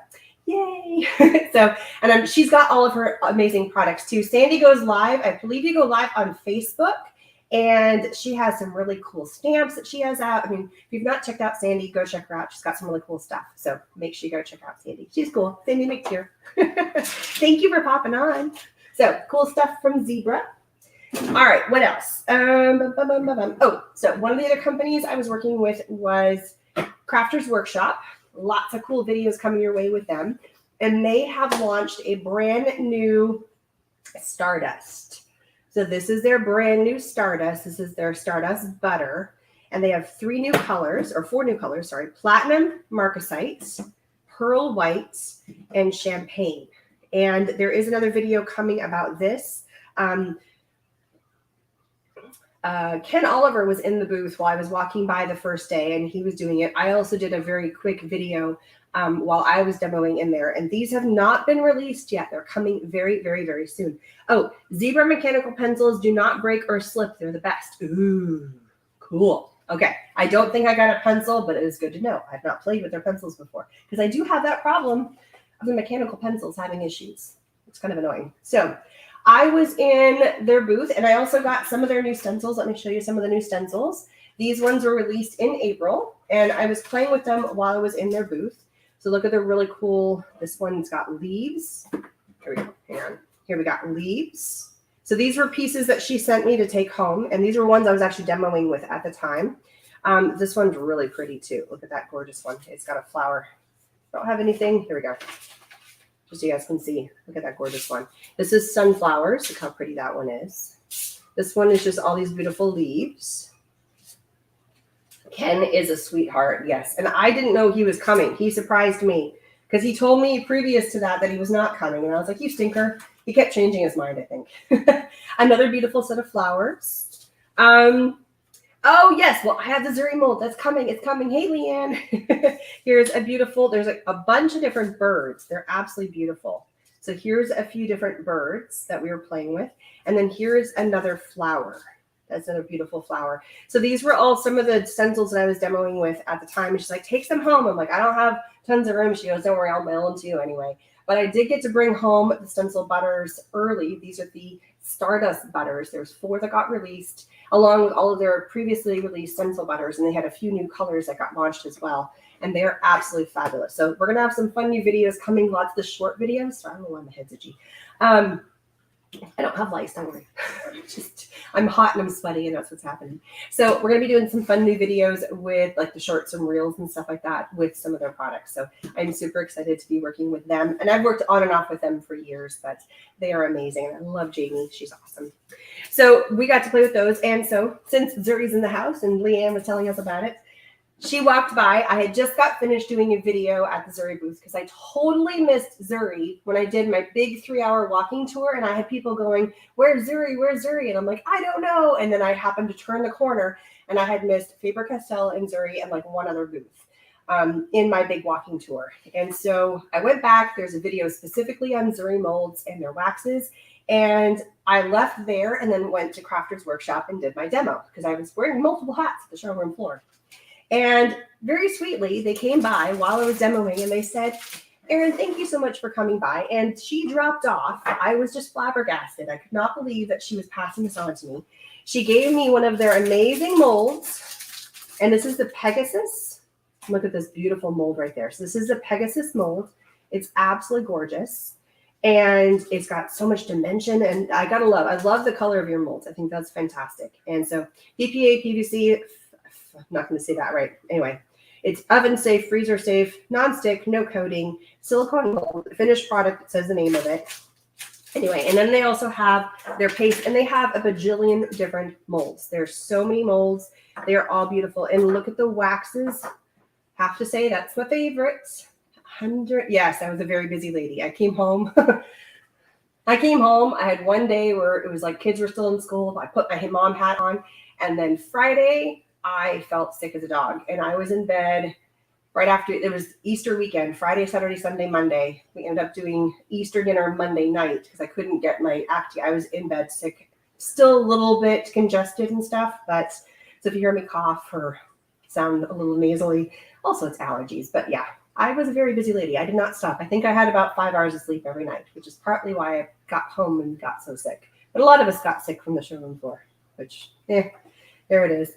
yay. So, and she's got all of her amazing products too. Sandy goes live. I believe you go live on Facebook, and she has some really cool stamps that she has out. I mean, if you've not checked out Sandy, go check her out. She's got some really cool stuff. So make sure you go check out Sandy. She's cool. Sandy McTeer. Thank you for popping on. So cool stuff from Zebra. All right, what else? Oh, so one of the other companies I was working with was Crafters Workshop. Lots of cool videos coming your way with them. And they have launched a brand new Stardust. So this is their brand new Stardust. This is their Stardust Butter. And they have 4 new colors, sorry. Platinum Marcasite, Pearl White, and Champagne. And there is another video coming about this. Ken Oliver was in the booth while I was walking by the first day, and he was doing it. I also did a very quick video while I was demoing in there, and these have not been released yet. They're coming very, very, very soon. Oh, Zebra mechanical pencils do not break or slip. They're the best. Ooh, cool. Okay, I don't think I got a pencil, but it is good to know. I've not played with their pencils before, because I do have that problem of the mechanical pencils having issues. It's kind of annoying. So I was in their booth, and I also got some of their new stencils. Let me show you some of the new stencils. These ones were released in April, and I was playing with them while I was in their booth. So look at the really cool, this one's got leaves. Here we go, hang on. Here we got leaves. So these were pieces that she sent me to take home, and these were ones I was actually demoing with at the time. This one's really pretty too. Look at that gorgeous one. It's got a flower. I don't have anything. Here we go. Just so you guys can see. Look at that gorgeous one. This is sunflowers. Look how pretty that one is. This one is just all these beautiful leaves. Ken is a sweetheart, yes. And I didn't know he was coming. He surprised me because he told me previous to that he was not coming. And I was like, you stinker. He kept changing his mind, I think. Another beautiful set of flowers. Oh, yes. Well, I have the Zuri mold. That's coming. It's coming. Hey, Leanne. Here's a beautiful, there's a bunch of different birds. They're absolutely beautiful. So here's a few different birds that we were playing with. And then here's another flower. That's another beautiful flower. So these were all some of the stencils that I was demoing with at the time. And she's like, take them home. I'm like, I don't have tons of room. She goes, don't worry, I'll mail them to you anyway. But I did get to bring home the stencil butters early. These are the Stardust butters. There's 4 that got released, along with all of their previously released stencil butters. And they had a few new colors that got launched as well. And they're absolutely fabulous. So we're going to have some fun new videos coming, lots of the short videos. Sorry, I don't know why my head's itchy. I don't have lice, don't worry. I'm hot and I'm sweaty, and that's what's happening. So we're going to be doing some fun new videos with like the shorts and reels and stuff like that with some of their products. So I'm super excited to be working with them. And I've worked on and off with them for years, but they are amazing. And I love Jamie. She's awesome. So we got to play with those. And so since Zuri's in the house and Leanne was telling us about it, she walked by. I had just got finished doing a video at the Zuri booth because I totally missed Zuri when I did my big 3-hour walking tour. And I had people going, where's Zuri? Where's Zuri? And I'm like, I don't know. And then I happened to turn the corner and I had missed Faber-Castell and Zuri and like one other booth in my big walking tour. And so I went back. There's a video specifically on Zuri molds and their waxes. And I left there and then went to Crafter's Workshop and did my demo because I was wearing multiple hats at the showroom floor. And very sweetly, they came by while I was demoing and they said, Erin, thank you so much for coming by. And she dropped off. I was just flabbergasted. I could not believe that she was passing this on to me. She gave me one of their amazing molds. And this is the Pegasus. Look at this beautiful mold right there. So this is the Pegasus mold. It's absolutely gorgeous. And it's got so much dimension. And I love the color of your molds. I think that's fantastic. And so BPA, PVC, I'm not going to say that right. Anyway, it's oven safe, freezer safe, non-stick, no coating, silicone mold, finished product. It says the name of it. Anyway, and then they also have their paste, and they have a bajillion different molds. There's so many molds. They are all beautiful. And look at the waxes. Have to say that's my favorite. 100. Yes, I was a very busy lady. I came home. I had one day where it was like kids were still in school. I put my mom hat on, and then Friday, I felt sick as a dog, and I was in bed right after. It was Easter weekend, Friday, Saturday, Sunday, Monday. We ended up doing Easter dinner Monday night because I couldn't get my act. I was in bed sick, still a little bit congested and stuff. But so if you hear me cough or sound a little nasally, also it's allergies. But yeah, I was a very busy lady. I did not stop. I think I had about 5 hours of sleep every night, which is partly why I got home and got so sick. But a lot of us got sick from the showroom floor, which, there it is.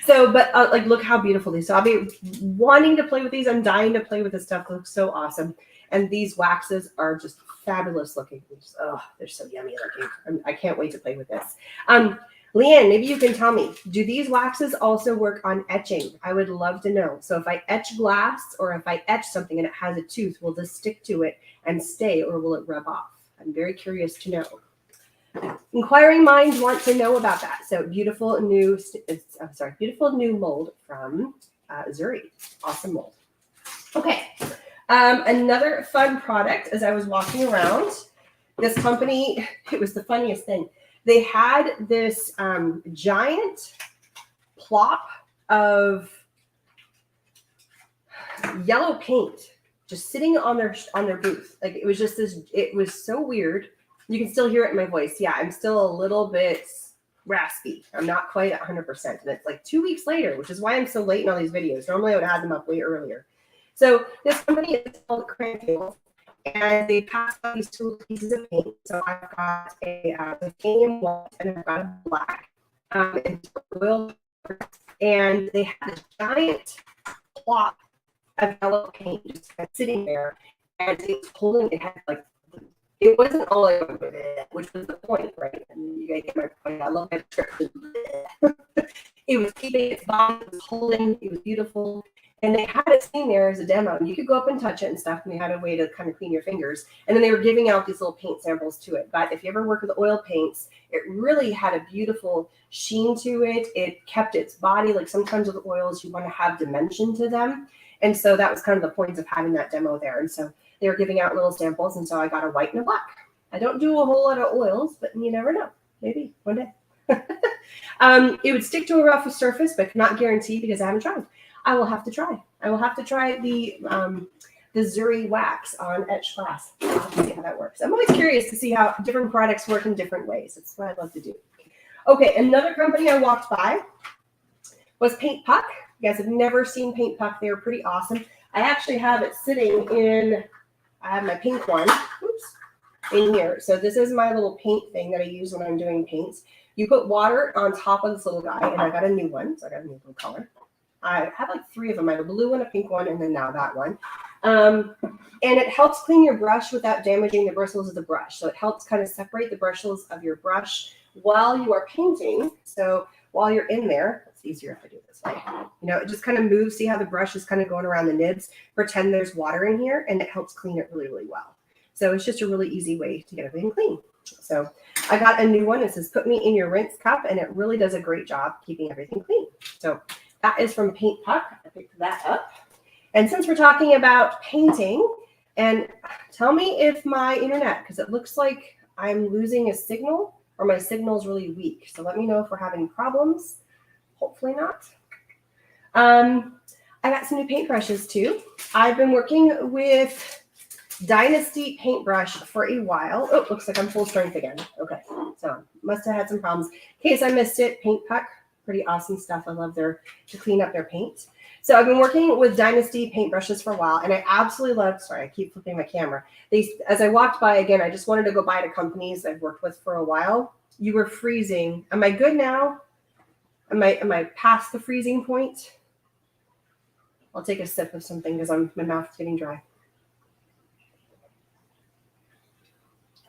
So, but like, look how beautiful these. So I'll be wanting to play with these. I'm dying to play with this stuff. It looks so awesome. And these waxes are just fabulous looking. They're so yummy looking. I can't wait to play with this. Leanne, maybe you can tell me, do these waxes also work on etching? I would love to know. So if I etch glass or if I etch something and it has a tooth, will this stick to it and stay, or will it rub off? I'm very curious to know. Inquiring minds want to know about that. So beautiful new mold from Zuri. Awesome mold. Okay. Another fun product as I was walking around, this company, it was the funniest thing. They had this giant plop of yellow paint just sitting on their booth. Like it was just this, it was so weird. You can still hear it in my voice. Yeah, I'm still a little bit raspy. I'm not quite 100%. And it's like 2 weeks later, which is why I'm so late in all these videos. Normally I would have them up way earlier. So this company is called Cranfield, and they pass out these 2 pieces of paint. So I've got a titanium white and I've got a black. And they had a giant plot of yellow paint just sitting there, and it's holding it. Had like, it wasn't all over it, which was the point, right? And you guys get my point. I love that trick. It was keeping its body, it was holding, it was beautiful. And they had it sitting there as a demo. And you could go up and touch it and stuff. And they had a way to kind of clean your fingers. And then they were giving out these little paint samples to it. But if you ever work with oil paints, it really had a beautiful sheen to it. It kept its body. Like sometimes with oils, you want to have dimension to them. And so that was kind of the point of having that demo there. And so they were giving out little samples. And so I got a white and a black. I don't do a whole lot of oils, but you never know. Maybe one day. It would stick to a rough surface, but cannot guarantee because I haven't tried. I will have to try. I will have to try the Zuri wax on etched glass. I'll have to see how that works. I'm always curious to see how different products work in different ways. That's what I'd love to do. Okay, another company I walked by was Paint Puck. You guys have never seen Paint Puck. They were pretty awesome. I actually have it sitting in, I have my pink one, oops, in here. So this is my little paint thing that I use when I'm doing paints. You put water on top of this little guy, and I got a new one, so I got a new little color. I have like 3 of them. I have a blue one, a pink one, and then now that one. And it helps clean your brush without damaging the bristles of the brush. So it helps kind of separate the bristles of your brush while you are painting. So while you're in there, it's easier if I do it this way. You know, it just kind of moves. See how the brush is kind of going around the nibs? Pretend there's water in here, and it helps clean it really, really well. So it's just a really easy way to get everything clean. So I got a new one. It says, put me in your rinse cup, and it really does a great job keeping everything clean. So that is from Paint Puck. I picked that up. And since we're talking about painting, and tell me if my internet, because it looks like I'm losing a signal or my signal is really weak. So let me know if we're having problems. Hopefully not. I got some new paintbrushes too. I've been working with Dynasty paintbrush for a while. Oh, looks like I'm full strength again. Okay, so must have had some problems. In case I missed it, Paint Puck, pretty awesome stuff. I love to clean up their paint. So I've been working with Dynasty paintbrushes for a while, and I absolutely love, sorry, I keep flipping my camera. As I walked by again, I just wanted to go by to companies I've worked with for a while. You were freezing. Am I good now? Am I past the freezing point? I'll take a sip of something because my mouth's getting dry.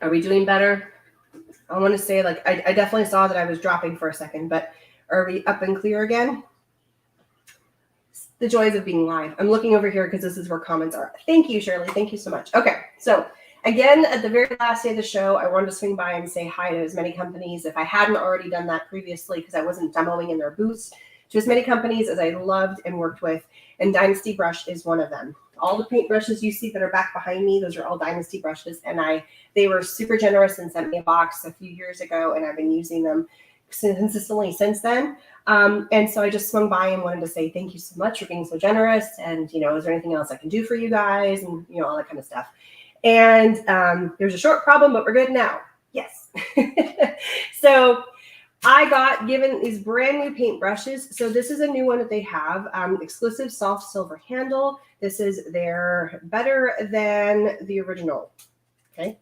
Are we doing better? I want to say, like, I definitely saw that I was dropping for a second, but are we up and clear again? The joys of being live. I'm looking over here because this is where comments are. Thank you, Shirley. Thank you so much. Okay, so again, at the very last day of the show, I wanted to swing by and say hi to as many companies, if I hadn't already done that previously because I wasn't demoing in their booths, to as many companies as I loved and worked with, and Dynasty Brush is one of them. All the paint brushes you see that are back behind me, those are all Dynasty brushes, and they were super generous and sent me a box a few years ago, and I've been using them consistently since then. And so I just swung by and wanted to say thank you so much for being so generous, and you know, is there anything else I can do for you guys, and you know, all that kind of stuff. And there's a short problem, but we're good now. Yes. So I got given these brand new paint brushes. So this is a new one that they have, exclusive soft silver handle. This is their better than the original. Okay.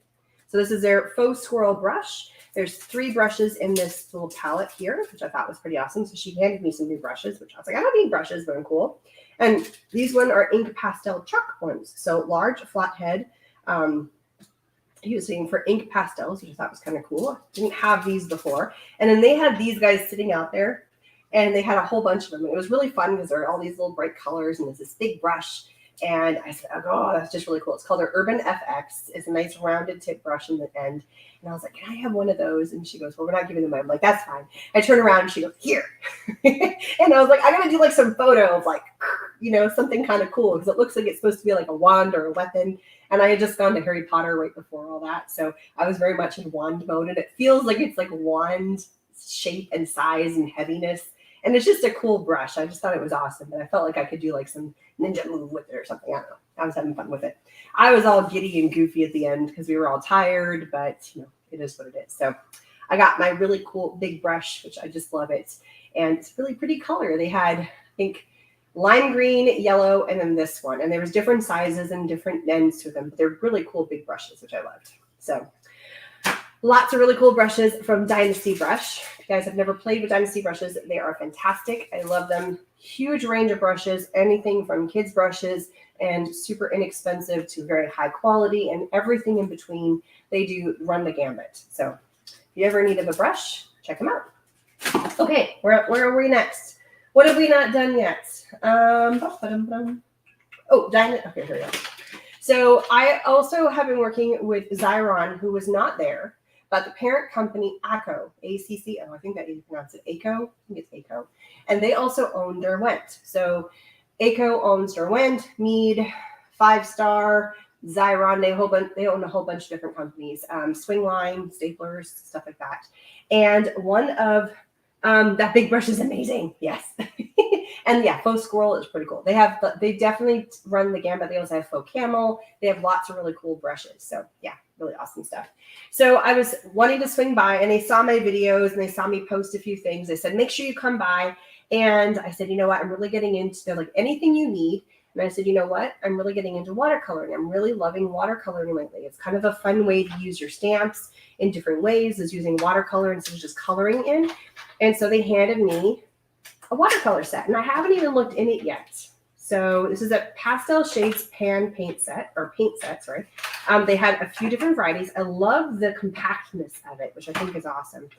So this is their faux swirl brush. There's 3 brushes in this little palette here, which I thought was pretty awesome. So she handed me some new brushes, which I was like, I don't need brushes, but I'm cool. And these ones are ink pastel chalk ones. So large flat head, using for ink pastels, which I thought was kind of cool. Didn't have these before. And then they had these guys sitting out there, and they had a whole bunch of them. And it was really fun because there are all these little bright colors, and there's this big brush. And I said, oh, that's just really cool. It's called their Urban FX. It's a nice rounded tip brush in the end. And I was like, can I have one of those? And she goes, well, we're not giving them away. I'm like, that's fine. I turn around and she goes, here. And I was like, I'm going to do like some photo of like, you know, something kind of cool because it looks like it's supposed to be like a wand or a weapon. And I had just gone to Harry Potter right before all that. So I was very much in wand mode. And it feels like it's like wand shape and size and heaviness. And it's just a cool brush. I just thought it was awesome. And I felt like I could do like some ninja move with it or something. I don't know. I was having fun with it. I was all giddy and goofy at the end because we were all tired, but you know, it is what it is. So I got my really cool big brush, which I just love it. And it's really pretty color. They had, I think, lime green, yellow, and then this one. And there was different sizes and different ends to them, but they're really cool big brushes, which I loved. So lots of really cool brushes from Dynasty Brush. If you guys have never played with Dynasty brushes, they are fantastic. I love them. Huge range of brushes, anything from kids brushes and super inexpensive to very high quality and everything in between. They do run the gambit. So if you ever need of a brush, check them out. Okay, where are we next? What have we not done yet? Okay, here we go. So I also have been working with Zyron, who was not there, but the parent company ACO, A-C-C-O, I think that you pronounce it ACO. I think it's ACO. And they also own Derwent. So ACO owns Derwent, Mead, 5 Star, Xyron, they own a whole bunch of different companies, swing line, staplers, stuff like that. And one of that big brush is amazing. Yes. And yeah, faux squirrel is pretty cool. They definitely run the gamut. They also have faux camel. They have lots of really cool brushes. So yeah, really awesome stuff. So I was wanting to swing by, and they saw my videos and they saw me post a few things. They said, make sure you come by. And I said, you know what? I'm really getting into, they're like, anything you need. And I said, you know what? I'm really getting into watercoloring. I'm really loving watercoloring lately. It's kind of a fun way to use your stamps in different ways, is using watercolor instead of just coloring in. And so they handed me a watercolor set, and I haven't even looked in it yet. So this is a pastel shades pan paint set, or paint set, sorry. They had a few different varieties. I love the compactness of it, which I think is awesome.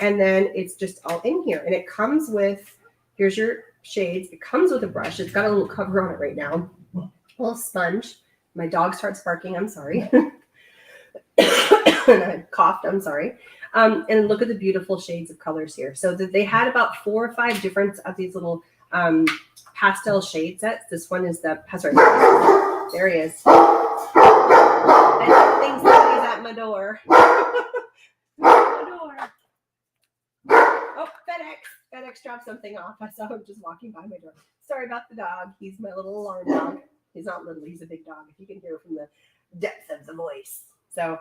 And then it's just all in here, and it comes with, here's your shades. It comes with a brush. It's got a little cover on it right now. A little sponge. My dog starts barking. I'm sorry. And I coughed. I'm sorry. And look at the beautiful shades of colors here. So they had about 4 or 5 different of these little pastel shade sets. This one is the, sorry, there he is. I think somebody's at my door. Oh, FedEx dropped something off. I saw him just walking by my door. Sorry about the dog. He's my little alarm dog. He's not little. He's a big dog, if you can hear from the depth of the voice. So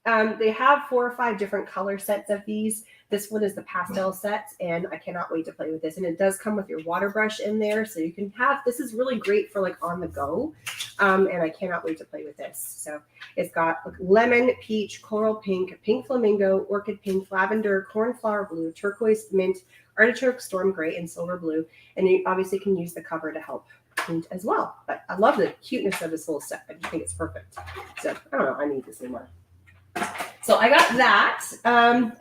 they have 4 or 5 different color sets of these. This one is the pastel set, and I cannot wait to play with this. And it does come with your water brush in there, so you can have, this is really great for like on the go. And I cannot wait to play with this. So it's got lemon, peach, coral pink, pink flamingo, orchid pink, lavender, cornflower blue, turquoise, mint, artichoke, storm gray, and silver blue. And you obviously can use the cover to help paint as well. But I love the cuteness of this whole set. I just think it's perfect. So I don't know, I need this anymore. So I got that.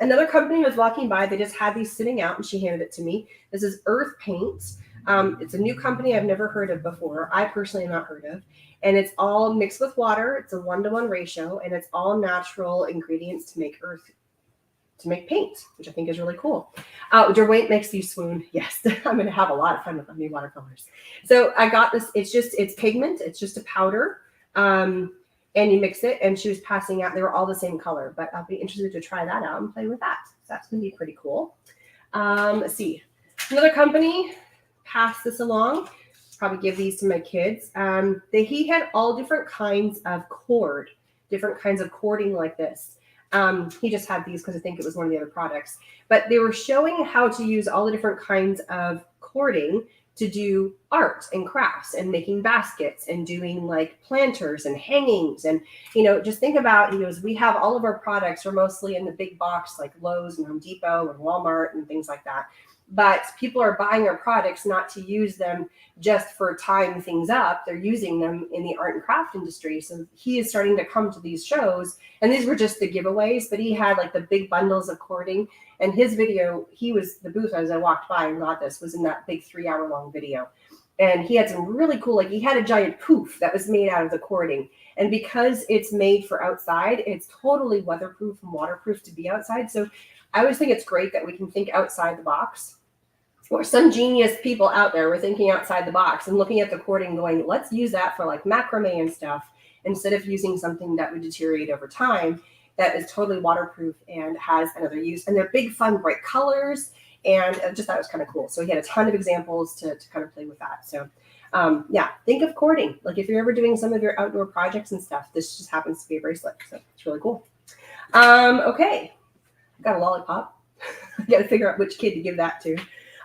Another company was walking by. They just had these sitting out, and she handed it to me. This is Earth Paint. It's a new company I've never heard of before. I personally have not heard of. And it's all mixed with water. It's a 1-to-1 ratio, and it's all natural ingredients to make paint, which I think is really cool. Your weight makes you swoon. Yes, I'm going to have a lot of fun with my new watercolors. So I got this. It's pigment. It's just a powder. And you mix it, and she was passing out. They were all the same color, but I'll be interested to try that out and play with that. So that's going to be pretty cool. Let's see. Another company passed this along. Probably give these to my kids. He had all different kinds of cord, different kinds of cording like this. He just had these because I think it was one of the other products. But they were showing how to use all the different kinds of cording to do art and crafts and making baskets and doing like planters and hangings. And, just think about, he goes, we have all of our products are mostly in the big box like Lowe's and Home Depot and Walmart and things like that. But people are buying our products not to use them just for tying things up. They're using them in the art and craft industry. So he is starting to come to these shows, and these were just the giveaways, but he had like the big bundles of cording. And his video, the booth as I walked by and got this was in that big 3-hour-long video. And he had some really cool, he had a giant poof that was made out of the cording. And because it's made for outside, it's totally weatherproof and waterproof to be outside. So I always think it's great that we can think outside the box. Or some genius people out there were thinking outside the box and looking at the cording going, let's use that for like macrame and stuff instead of using something that would deteriorate over time that is totally waterproof and has another use. And they're big, fun, bright colors. And I just thought it was kind of cool. So he had a ton of examples to kind of play with that. So yeah, think of cording. Like if you're ever doing some of your outdoor projects and stuff, this just happens to be a bracelet. So it's really cool. Okay. Got a lollipop. I got to figure out which kid to give that to.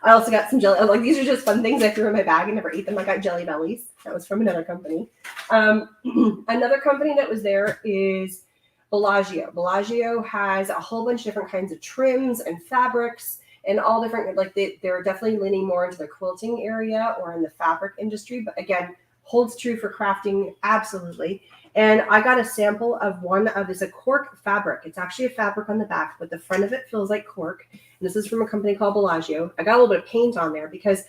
I also got some jelly. These are just fun things I threw in my bag and never ate them. I got Jelly Bellies. That was from another company. Another company that was there is Bellagio. Bellagio has a whole bunch of different kinds of trims and fabrics and all different, they're definitely leaning more into the quilting area or in the fabric industry. But again, holds true for crafting, absolutely. And I got a sample of it's a cork fabric. It's actually a fabric on the back, but the front of it feels like cork. And this is from a company called Bellagio. I got a little bit of paint on there because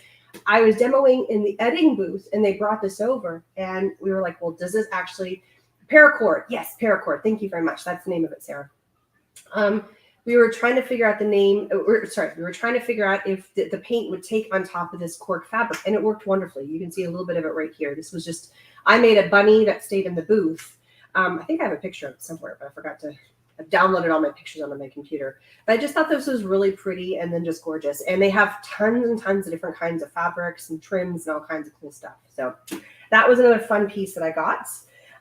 I was demoing in the editing booth and they brought this over and we were like, well, does this actually, paracord? Yes, paracord. Thank you very much. That's the name of it, Sarah. We were trying to figure out we were trying to figure out if the paint would take on top of this cork fabric, and it worked wonderfully. You can see a little bit of it right here. This was just, I made a bunny that stayed in the booth, I think I have a picture of it somewhere, but I forgot to. I've downloaded all my pictures onto my computer. But I just thought this was really pretty and then just gorgeous. And they have tons and tons of different kinds of fabrics and trims and all kinds of cool stuff. So that was another fun piece that I got.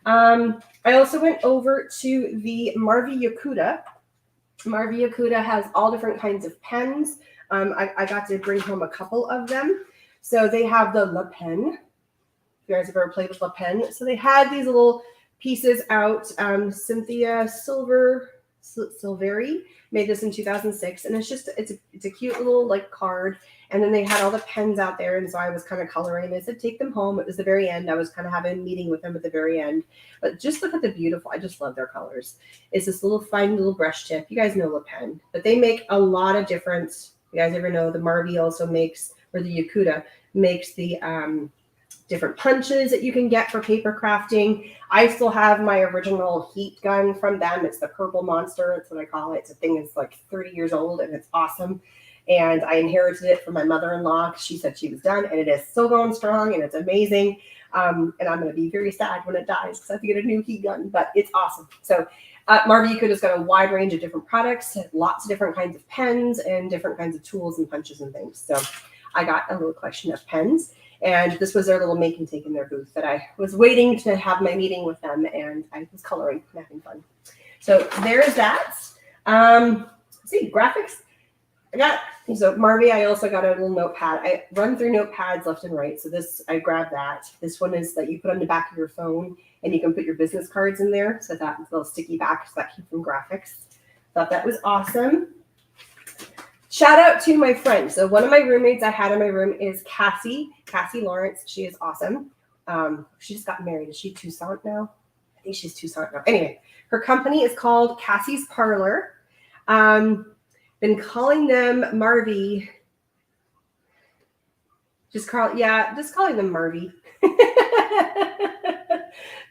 I also went over to the Marvi Yakuta. Marvi Yakuta has all different kinds of pens. I got to bring home a couple of them. So they have the La Pen. If you guys have ever played with La Pen. So they had these little pieces out. Cynthia Silveri made this in 2006, and it's a cute little like card. And then they had all the pens out there, and so I was kind of coloring. They said take them home. It was the very end. I was kind of having a meeting with them at the very end. But just look at the beautiful. I just love their colors. It's this little fine little brush tip. You guys know La Pen, but they make a lot of different. You guys ever know the Marvi also makes, or the Yakuta makes the different punches that you can get for paper crafting. I still have my original heat gun from them. It's the Purple Monster. That's what I call it. It's a thing that's like 30 years old, and it's awesome. And I inherited it from my mother-in-law. She said she was done, and it is still going strong, and it's amazing. And I'm going to be very sad when it dies because I have to get a new heat gun, but it's awesome. So Marvi Yakuta's got a wide range of different products, lots of different kinds of pens and different kinds of tools and punches and things. So I got a little collection of pens. And this was their little make and take in their booth that I was waiting to have my meeting with them, and I was coloring and having fun. So there's that. Let's see, graphics. So Marvi, I also got a little notepad. I run through notepads left and right. So this, I grabbed that. This one is that you put on the back of your phone, and you can put your business cards in there. So that little sticky back, so that keeps them graphics. Thought that was awesome. Shout out to my friend. So one of my roommates I had in my room is Cassie Lawrence. She is awesome. She just got married. Is she Toussaint now? I think she's Toussaint now. Anyway, her company is called Cassie's Parlor. Been calling them Marvi. Just calling them Marvi.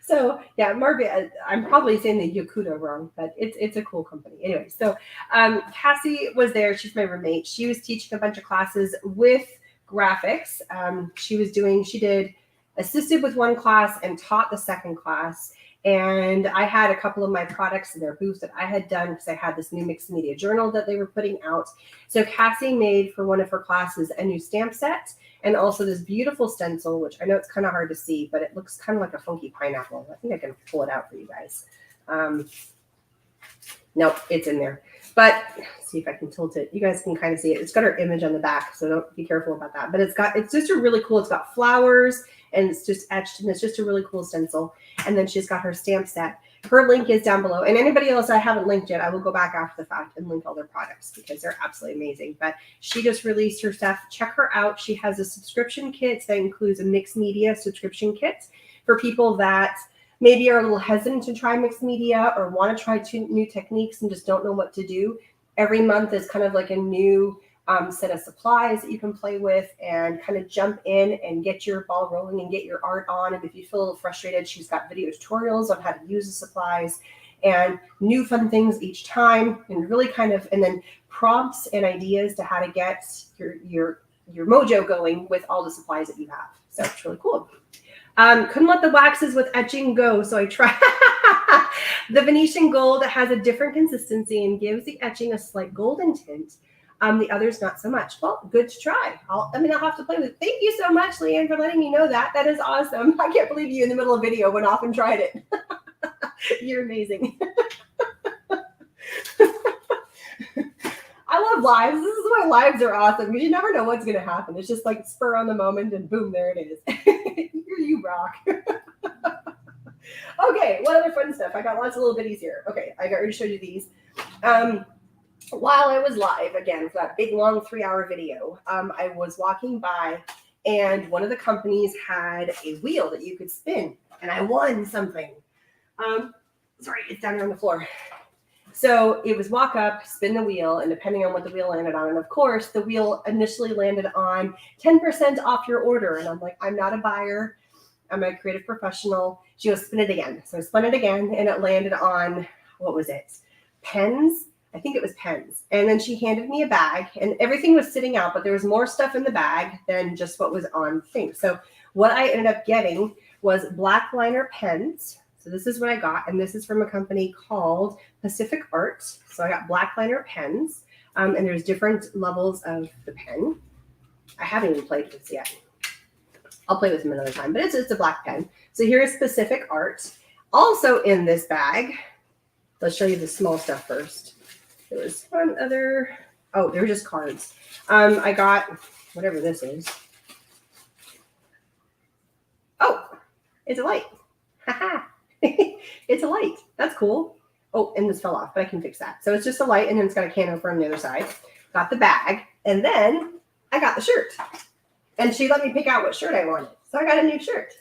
So yeah, Marvi, I'm probably saying the Yakuta wrong, but it's a cool company. Anyway, so Cassie was there. She's my roommate. She was teaching a bunch of classes with graphics. She did assisted with one class and taught the second class. And I had a couple of my products in their booth that I had done because I had this new mixed media journal that they were putting out. So Cassie made for one of her classes a new stamp set and also this beautiful stencil, which I know it's kind of hard to see, but it looks kind of like a funky pineapple. I think I can pull it out for you guys. Nope, it's in there. But let's see if I can tilt it. You guys can kind of see it. It's got her image on the back, so don't be careful about that. But it's just a really cool, it's got flowers and it's just etched, and it's just a really cool stencil. And then she's got her stamp set. Her link is down below. And anybody else I haven't linked yet, I will go back after the fact and link all their products because they're absolutely amazing. But she just released her stuff. Check her out. She has a subscription kit that includes a mixed media subscription kit for people that maybe are a little hesitant to try mixed media or want to try new techniques and just don't know what to do. Every month is kind of like a new set of supplies that you can play with and kind of jump in and get your ball rolling and get your art on. And if you feel a little frustrated, she's got video tutorials on how to use the supplies and new fun things each time, and really and then prompts and ideas to how to get your mojo going with all the supplies that you have. So it's really cool. Couldn't let the waxes with etching go, so I tried. The Venetian gold has a different consistency and gives the etching a slight golden tint. The others not so much. Well, good to try. I'll have to play with it. Thank you so much, Leanne, for letting me know that. That is awesome. I can't believe you in the middle of video went off and tried it. You're amazing. I love lives. This is why lives are awesome, because you never know what's going to happen. It's just like spur on the moment and boom, there it is. You rock. Okay, what other fun stuff? I got lots of little bitties here. Okay, I already showed you these. While I was live, again, for that big, long 3-hour video, I was walking by, and one of the companies had a wheel that you could spin, and I won something. Sorry, it's down here on the floor. So it was walk up, spin the wheel, and depending on what the wheel landed on, and of course, the wheel initially landed on 10% off your order, and I'm like, I'm not a buyer. I'm a creative professional. She goes, spin it again. So I spun it again, and it landed on, what was it? Pens. I think it was pens. And then she handed me a bag, and everything was sitting out, but there was more stuff in the bag than just what was on things. So what I ended up getting was black liner pens. So So this is what I got, and this is from a company called Pacific Art. So I got black liner pens, and there's different levels of the pen. I haven't even played with this yet. I'll play with them another time, but it's a black pen. So here's Pacific Art. Also in this bag, let's show you the small stuff first. There was one other, oh, they were just cards. I got whatever this is. Oh, it's a light. Haha. It's a light. That's cool. Oh, and this fell off, but I can fix that. So it's just a light, and then it's got a can opener on the other side. Got the bag, and then I got the shirt. And she let me pick out what shirt I wanted. So I got a new shirt.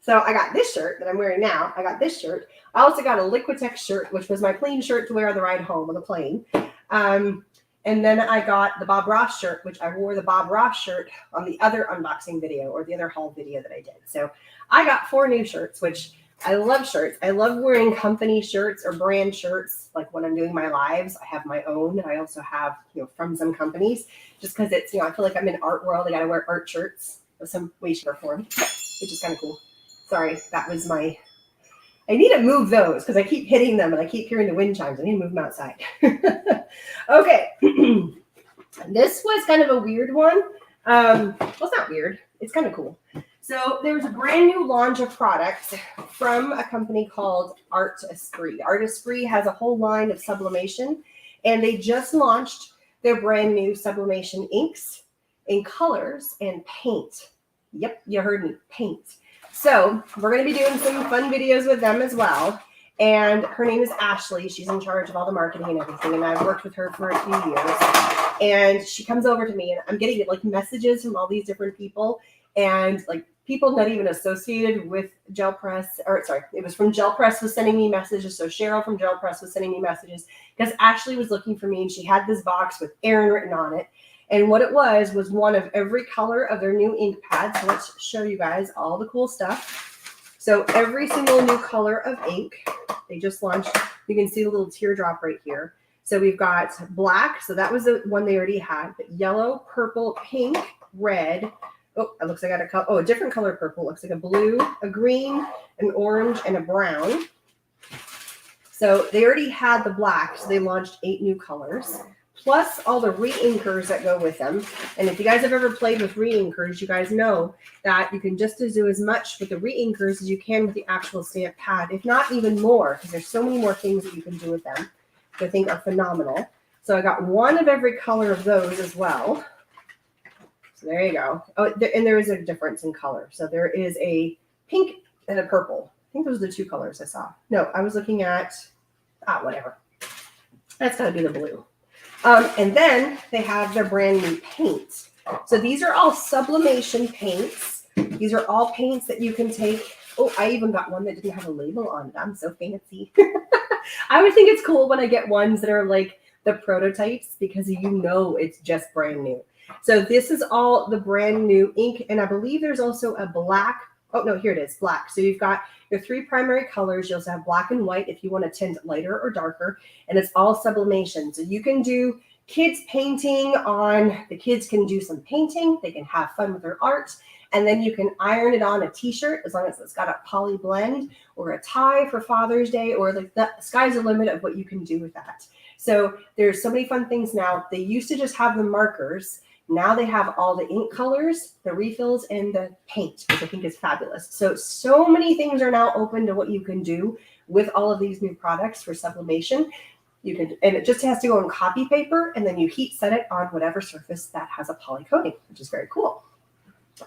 So I got this shirt that I'm wearing now. I got this shirt. I also got a Liquitex shirt, which was my clean shirt to wear on the ride home on the plane. And then I got the Bob Ross shirt, which I wore the Bob Ross shirt on the other unboxing video or the other haul video that I did. So I got 4 new shirts, which I love shirts. I love wearing company shirts or brand shirts. Like when I'm doing my lives, I have my own. And I also have, from some companies, just because it's, I feel like I'm in art world. I got to wear art shirts of some way, shape, or form, which is kind of cool. Sorry, that was I need to move those because I keep hitting them and I keep hearing the wind chimes. I need to move them outside. Okay. This was kind of a weird one. Well, it's not weird. It's kind of cool. So there's a brand new launch of products from a company called Art Esprit. Art Esprit has a whole line of sublimation, and they just launched their brand new sublimation inks in colors and paint. Yep, you heard me, paint. So we're going to be doing some fun videos with them as well. And her name is Ashley. She's in charge of all the marketing and everything. And I've worked with her for a few years. And she comes over to me, and I'm getting like messages from all these different people. And like people not even associated with Gel Press, or sorry, it was from Gel Press was sending me messages. So Cheryl from Gel Press was sending me messages because Ashley was looking for me, and she had this box with Erin written on it. And what it was one of every color of their new ink pads. So let's show you guys all the cool stuff. So every single new color of ink, they just launched. You can see the little teardrop right here. So we've got black. So that was the one they already had. But yellow, purple, pink, red. Oh, it looks like I got a color. Oh, a different color purple. It looks like a blue, a green, an orange, and a brown. So they already had the black. So they launched 8 new colors, plus all the re-inkers that go with them. And if you guys have ever played with re-inkers, you guys know that you can just do as much with the re-inkers as you can with the actual stamp pad, if not even more, because there's so many more things that you can do with them that I think are phenomenal. So I got one of every color of those as well. So there you go. Oh, and there is a difference in color. So there is a pink and a purple. I think those are the 2 colors I saw. No, I was looking at, whatever. That's got to be the blue. And then they have their brand new paints. So these are all sublimation paints. These are all paints that you can take. Oh, I even got one that didn't have a label on it. I'm so fancy. I would think it's cool when I get ones that are like the prototypes because it's just brand new. So this is all the brand new ink. And I believe there's also a black. Oh, no, here it is, black. So you've got your 3 primary colors. You also have black and white if you want to tint lighter or darker. And it's all sublimation. So you can do kids painting on, the kids can do some painting. They can have fun with their art. And then you can iron it on a t-shirt as long as it's got a poly blend or a tie for Father's Day, or like the sky's the limit of what you can do with that. So there's so many fun things now. They used to just have the markers. Now they have all the ink colors, the refills, and the paint, which I think is fabulous. So many things are now open to what you can do with all of these new products for sublimation. And it just has to go on copy paper, and then you heat set it on whatever surface that has a poly coating, which is very cool.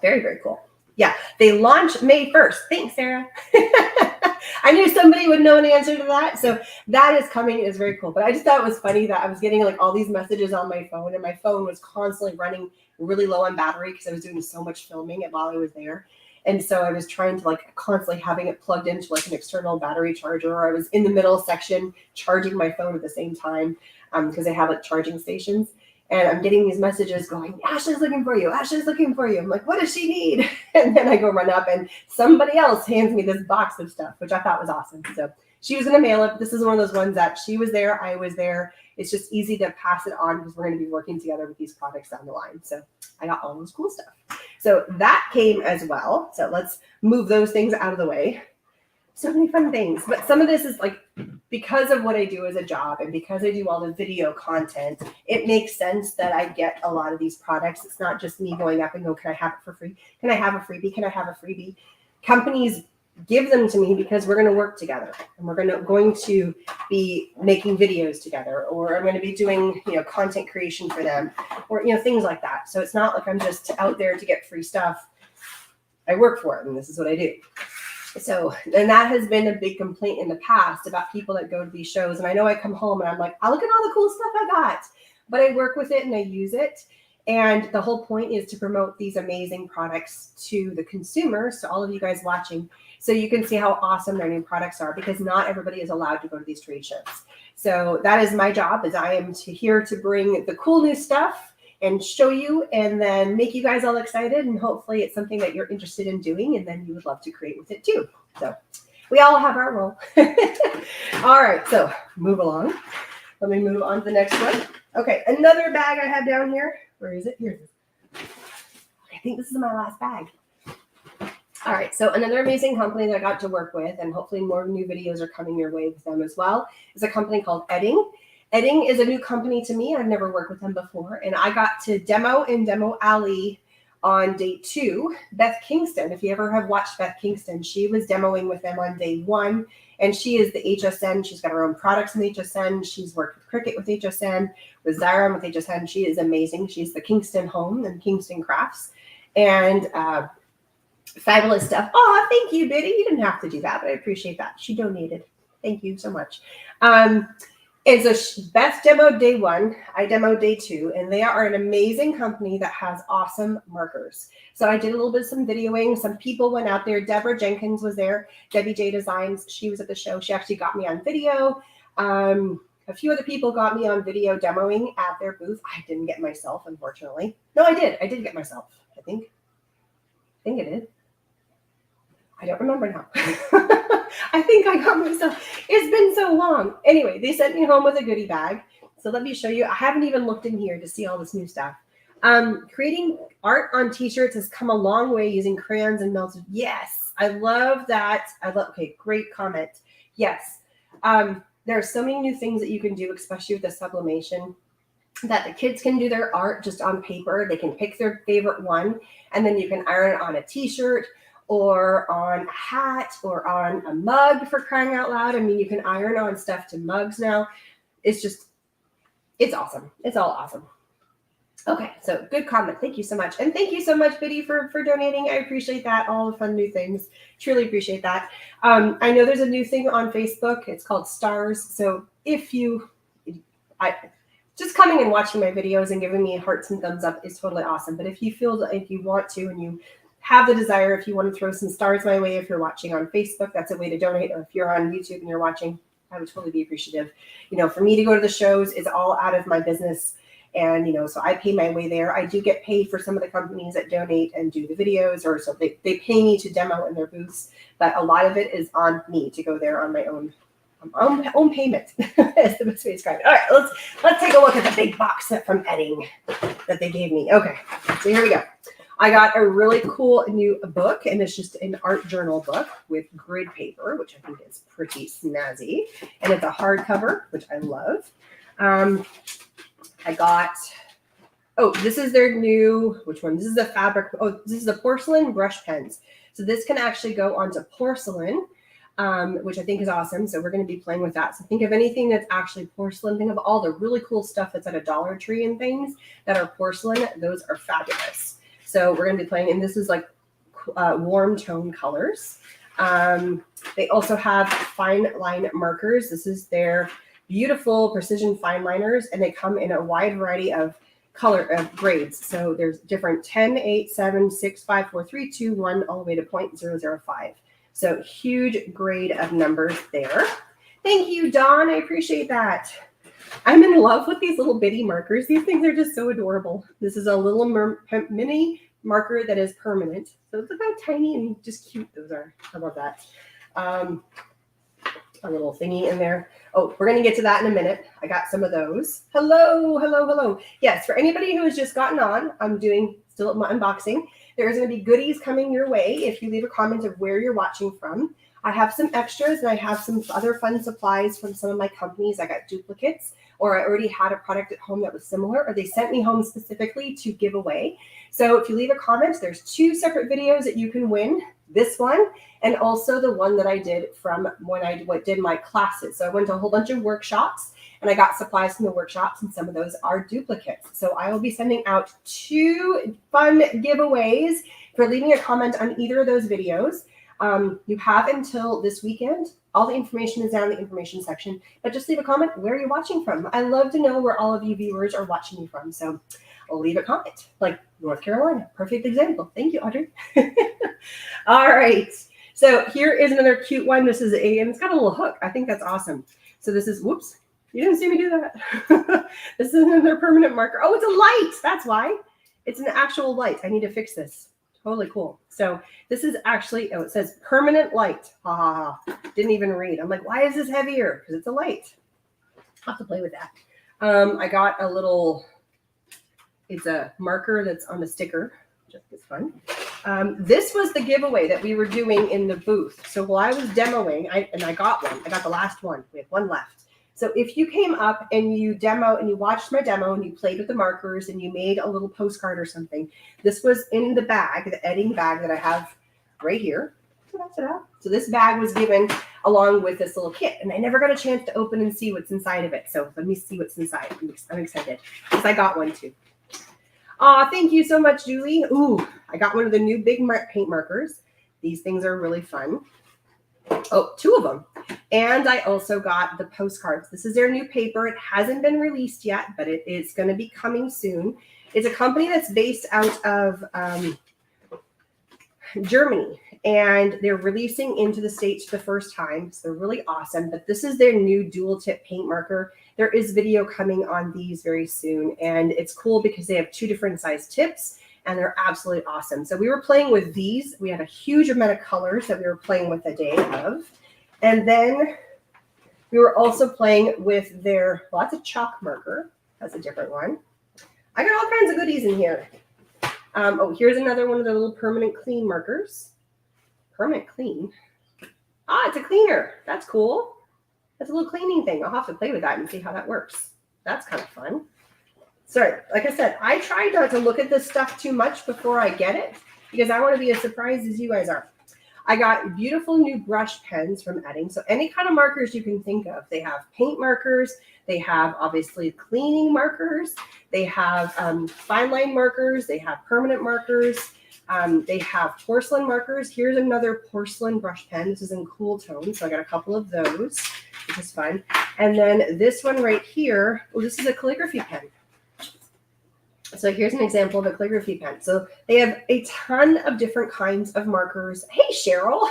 Very, very cool. Yeah, they launch May 1st. Thanks, Sarah. I knew somebody would know an answer to that. So that is coming. It is very cool. But I just thought it was funny that I was getting like all these messages on my phone, and my phone was constantly running really low on battery because I was doing so much filming while I was there. And so I was trying to like constantly having it plugged into like an external battery charger, or I was in the middle section charging my phone at the same time because they have like charging stations. And I'm getting these messages going, Ashley's looking for you. Ashley's looking for you. I'm like, what does she need? And then I go run up and somebody else hands me this box of stuff, which I thought was awesome. So she was going to mail it. This is one of those ones that she was there, I was there. It's just easy to pass it on because we're going to be working together with these products down the line. So I got all those cool stuff. So that came as well. So let's move those things out of the way. so many fun things. But some of this is like, because of what I do as a job and because I do all the video content, it makes sense that I get a lot of these products. It's not just me going up and go, can I have it for free? Can I have a freebie? Can I have a freebie? Companies give them to me because we're going to work together and we're going to be making videos together, or I'm going to be doing, content creation for them, or, things like that. So it's not like I'm just out there to get free stuff. I work for it, and this is what I do. So, and that has been a big complaint in the past about people that go to these shows. And I know I come home and I'm like, oh, look at all the cool stuff I got, but I work with it and I use it. And the whole point is to promote these amazing products to the consumers, to all of you guys watching, so you can see how awesome their new products are, because not everybody is allowed to go to these trade shows. So that is my job, is I am here to bring the cool new stuff and show you, and then make you guys all excited. And hopefully it's something that you're interested in doing, and then you would love to create with it too. So we all have our role. All right, so move along. Let me move on to the next one. Okay, another bag I have down here. Where is it? Here it is. I think this is my last bag. All right, so another amazing company that I got to work with, and hopefully more new videos are coming your way with them as well, is a company called Edding. Edding is a new company to me. I've never worked with them before, and I got to demo in Demo Alley on day 2. Beth Kingston, if you ever have watched Beth Kingston, she was demoing with them on day 1, and she is the HSN. She's got her own products in HSN. She's worked with Cricut with HSN, with Xyron with HSN. She is amazing. She's the Kingston Home and Kingston Crafts, and fabulous stuff. Oh, thank you, Biddy. You didn't have to do that, but I appreciate that. She donated. Thank you so much. And so Beth demoed day 1, I demoed day 2, and they are an amazing company that has awesome markers. So I did a little bit of some videoing. Some people went out there. Deborah Jenkins was there. Debbie J Designs. She was at the show. She actually got me on video. A few other people got me on video demoing at their booth. I didn't get myself, unfortunately. No, I did. I did get myself, I think I did. I don't remember now. I think I got myself. It's been so long. Anyway, they sent me home with a goodie bag. So let me show you. I haven't even looked in here to see all this new stuff. Creating art on t-shirts has come a long way using crayons and melted. Yes, I love that. Okay, great comment. Yes. There are so many new things that you can do, especially with the sublimation, that the kids can do their art just on paper. They can pick their favorite one, and then you can iron it on a t-shirt, or on a hat, or on a mug, for crying out loud. I mean, you can iron on stuff to mugs now. It's awesome. It's all awesome. Okay, so good comment. Thank you so much. And thank you so much, Biddy, for donating. I appreciate that. All the fun new things. Truly appreciate that. I know there's a new thing on Facebook. It's called Stars. So if just coming and watching my videos and giving me hearts and thumbs up is totally awesome. But if you feel that, if you want to, and you have the desire, if you want to throw some stars my way, if you're watching on Facebook, that's a way to donate. Or if you're on YouTube and you're watching, I would totally be appreciative. For me to go to the shows is all out of my business. And, so I pay my way there. I do get paid for some of the companies that donate and do the videos, or so they pay me to demo in their booths. But a lot of it is on me to go there on my own payment. Is the best way to describe it. All right, let's take a look at the big box set from Edding that they gave me. Okay, so here we go. I got a really cool new book, and it's just an art journal book with grid paper, which I think is pretty snazzy. And it's a hardcover, which I love. I got, this is their new, which one? This is a fabric. This is a porcelain brush pens. So this can actually go onto porcelain, which I think is awesome. So we're going to be playing with that. So think of anything that's actually porcelain. Think of all the really cool stuff that's at a Dollar Tree and things that are porcelain. Those are fabulous. So we're going to be playing, and this is like warm tone colors. They also have fine line markers. This is their beautiful precision fine liners, and they come in a wide variety of grades. So there's different 10, 8, 7, 6, 5, 4, 3, 2, 1, all the way to 0.005. So huge grade of numbers there. Thank you, Dawn. I appreciate that. I'm in love with these little bitty markers. These things are just so adorable. This is a little mini marker that is permanent. So look how tiny and just cute those are. I love that. A little thingy in there. Oh, we're going to get to that in a minute. I got some of those. Hello. Yes, for anybody who has just gotten on, I'm still my unboxing. There's going to be goodies coming your way if you leave a comment of where you're watching from. I have some extras and I have some other fun supplies from some of my companies. I got duplicates, or I already had a product at home that was similar, or they sent me home specifically to give away. So if you leave a comment, there's 2 separate videos that you can win. This one, and also the one that I did from when I did my classes. So I went to a whole bunch of workshops and I got supplies from the workshops, and some of those are duplicates. So I will be sending out 2 fun giveaways for leaving a comment on either of those videos. You have until this weekend. All the information is down in the information section, but just leave a comment where you're watching from. I love to know where all of you viewers are watching me from. So I'll leave a comment, like North Carolina, perfect example. Thank you, Audrey. All right. So here is another cute one. This is and it's got a little hook. I think that's awesome. So this is, whoops, you didn't see me do that. This is another permanent marker. Oh, it's a light. That's why. It's an actual light. I need to fix this. Totally cool. So this is actually, oh, it says permanent light. Ha ha ha. Didn't even read. I'm like, why is this heavier? Because it's a light. I'll have to play with that. I got a little, it's a marker that's on a sticker. Just is fun. This was the giveaway that we were doing in the booth. So while I was demoing, I got one. I got the last one. We have one left. So if you came up and you watched my demo and you played with the markers and you made a little postcard or something, this was in the bag, the editing bag that I have right here. So this bag was given along with this little kit, and I never got a chance to open and see what's inside of it. So let me see what's inside. I'm excited because I got one too. Thank you so much, Julie. Ooh, I got one of the new big paint markers. These things are really fun. Oh, 2 of them. And I also got the postcards. This is their new paper. It hasn't been released yet, but it is going to be coming soon. It's a company that's based out of Germany, and they're releasing into the States for the first time. So they're really awesome. But this is their new dual tip paint marker. There is video coming on these very soon, and it's cool because they have 2 different size tips. And they're absolutely awesome. So we were playing with these. We had a huge amount of colors that we were playing with a day of. And then we were also playing with their, well, that's a chalk marker. That's a different one. I got all kinds of goodies in here. Oh, here's another one of the little permanent clean markers. Permanent clean. It's a cleaner. That's cool. That's a little cleaning thing. I'll have to play with that and see how that works. That's kind of fun. Sorry, like I said, I try not to look at this stuff too much before I get it because I want to be as surprised as you guys are. I got beautiful new brush pens from Edding. So any kind of markers you can think of. They have paint markers. They have obviously cleaning markers. They have fine line markers. They have permanent markers. They have porcelain markers. Here's another porcelain brush pen. This is in cool tone. So I got a couple of those, which is fun. And then this one right here. Oh, this is a calligraphy pen. So here's an example of a calligraphy pen. So they have a ton of different kinds of markers. Hey, Cheryl.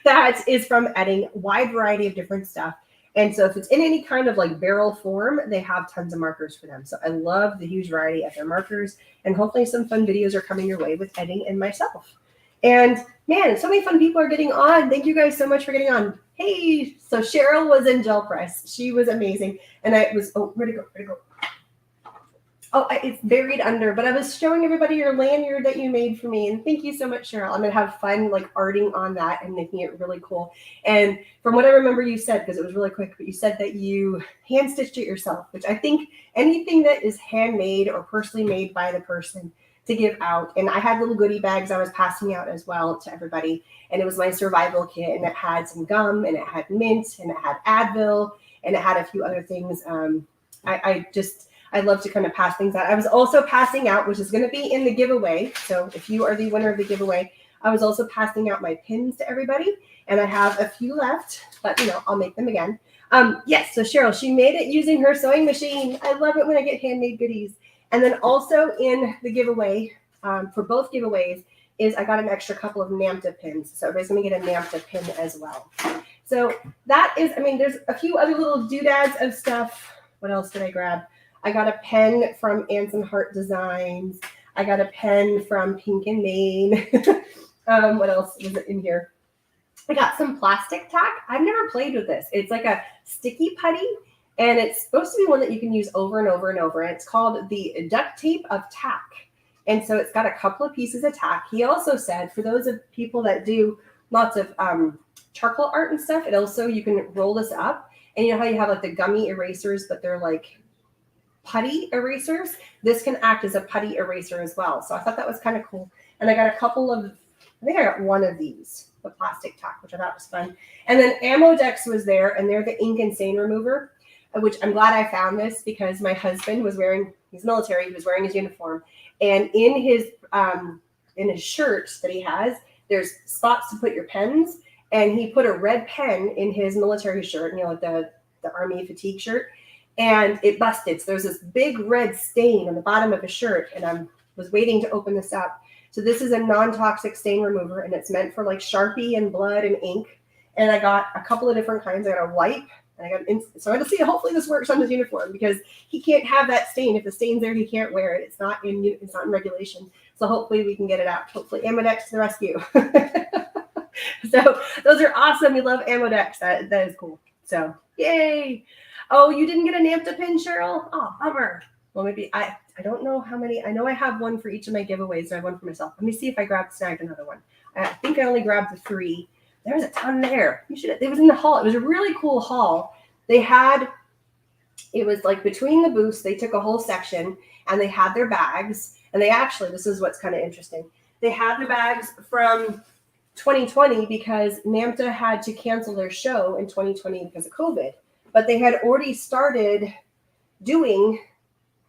That is from Edding, wide variety of different stuff. And so if it's in any kind of like barrel form, they have tons of markers for them. So I love the huge variety of their markers, and hopefully some fun videos are coming your way with Edding and myself. And man, so many fun people are getting on. Thank you guys so much for getting on. Hey, so Cheryl was in gel press. She was amazing. And I was, oh, where'd it go? Where'd it go? Oh, it's buried under, but I was showing everybody your lanyard that you made for me. And thank you so much, Cheryl. I'm going to have fun like arting on that and making it really cool. And from what I remember you said, because it was really quick, but you said that you hand stitched it yourself, which I think anything that is handmade or personally made by the person to give out. And I had little goodie bags I was passing out as well to everybody. And it was my survival kit, and it had some gum, and it had mint, and it had Advil, and it had a few other things. I love to kind of pass things out. I was also passing out, which is going to be in the giveaway. So if you are the winner of the giveaway, I was also passing out my pins to everybody. And I have a few left, but you know, I'll make them again. Yes, so Cheryl, she made it using her sewing machine. I love it when I get handmade goodies. And then also in the giveaway, for both giveaways, is I got an extra couple of NAMTA pins. So everybody's going to get a NAMTA pin as well. So that is, I mean, there's a few other little doodads of stuff. What else did I grab? I got a pen from Anson Hart Designs. I got a pen from Pink and Maine. What else was in here? I got some plastic tack. I've never played with this. It's like a sticky putty, and it's supposed to be one that you can use over and over and over. And it's called the duct tape of tack. And so it's got a couple of pieces of tack. He also said, for those of people that do lots of charcoal art and stuff. And also you can roll this up, and you know how you have like the gummy erasers, but they're like putty erasers? This can act as a putty eraser as well. So I thought that was kind of cool. And I got a couple of, I think I got one of these, the plastic tack, which I thought was fun. And then Ammodex was there, and they're the ink and stain remover, which I'm glad I found this because my husband was wearing, he's military, he was wearing his uniform. And in his shirt that he has, there's spots to put your pens. And he put a red pen in his military shirt, you know, like the army fatigue shirt, and it busted. So there's this big red stain on the bottom of his shirt, and I was waiting to open this up. So this is a non-toxic stain remover, and it's meant for like Sharpie and blood and ink. And I got a couple of different kinds. I got a wipe, and I got so I'm going to see. Hopefully this works on his uniform because he can't have that stain. If the stain's there, he can't wear it. It's not in regulation. So hopefully we can get it out. Hopefully Ammodex to the rescue. So those are awesome. We love Ammodex. That is cool. So yay. Oh, you didn't get a NAMTA pin, Cheryl? Oh, bummer. Well, maybe I don't know how many. I know I have one for each of my giveaways. So I have one for myself. Let me see if I snagged another one. I think I only grabbed the 3. There's a ton there. You should. It was in the haul. It was a really cool haul. It was like between the booths, they took a whole section and they had their bags. And they actually, this is what's kind of interesting. They had their bags from 2020 because NAMTA had to cancel their show in 2020 because of COVID. But they had already started doing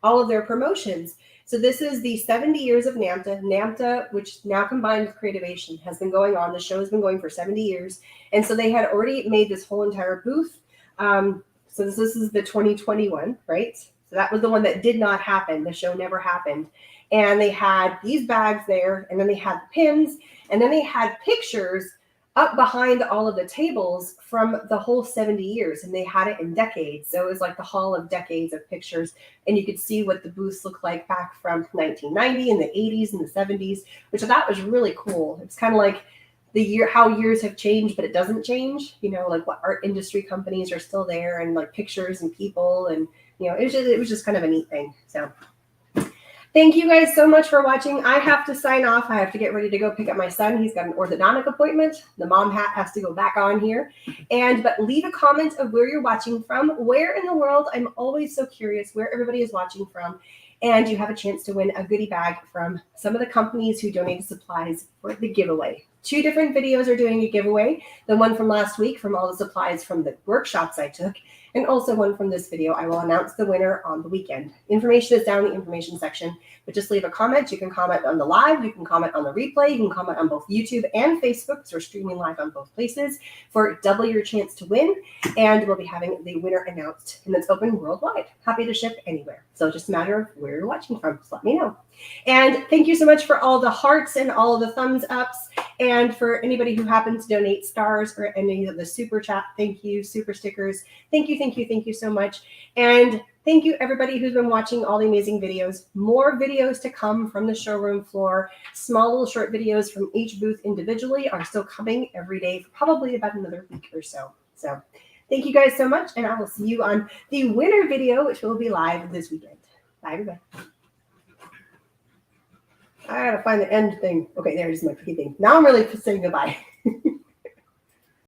all of their promotions. So this is the 70 years of NAMTA. NAMTA, which now combined with Creativation, has been going on. The show has been going for 70 years. And so they had already made this whole entire booth. So this is the 2021, right? So that was the one that did not happen. The show never happened. And they had these bags there, and then they had the pins, and then they had pictures up behind all of the tables from the whole 70 years, and they had it in decades. So it was like the hall of decades of pictures, and you could see what the booths looked like back from 1990 and the 80s and the 70s, which I thought was really cool. It's kind of like how years have changed, but it doesn't change, you know, like what art industry companies are still there, and like pictures and people, and you know, it was just kind of a neat thing. So thank you guys so much for watching. I have to sign off. I have to get ready to go pick up my son. He's got an orthodontic appointment. The mom hat has to go back on here. But leave a comment of where you're watching from, where in the world. I'm always so curious where everybody is watching from. And you have a chance to win a goodie bag from some of the companies who donated supplies for the giveaway. 2 different videos are doing a giveaway. The one from last week from all the supplies from the workshops I took, and also one from this video. I will announce the winner on the weekend. Information is down in the information section, but just leave a comment. You can comment on the live, you can comment on the replay, you can comment on both YouTube and Facebook, because we're streaming live on both places, for double your chance to win. And we'll be having the winner announced, and it's open worldwide. Happy to ship anywhere. So just a matter of where you're watching from. Just let me know. And thank you so much for all the hearts and all of the thumbs ups. And for anybody who happens to donate stars or any of the super chat, thank you, super stickers. Thank you so much. And thank you everybody who's been watching all the amazing videos. More videos to come from the showroom floor. Small little short videos from each booth individually are still coming every day for probably about another week or so. So thank you guys so much. And I will see you on the winner video, which will be live this weekend. Bye everybody. I gotta find the end thing. Okay, there it is, my pretty thing. Now I'm really saying goodbye.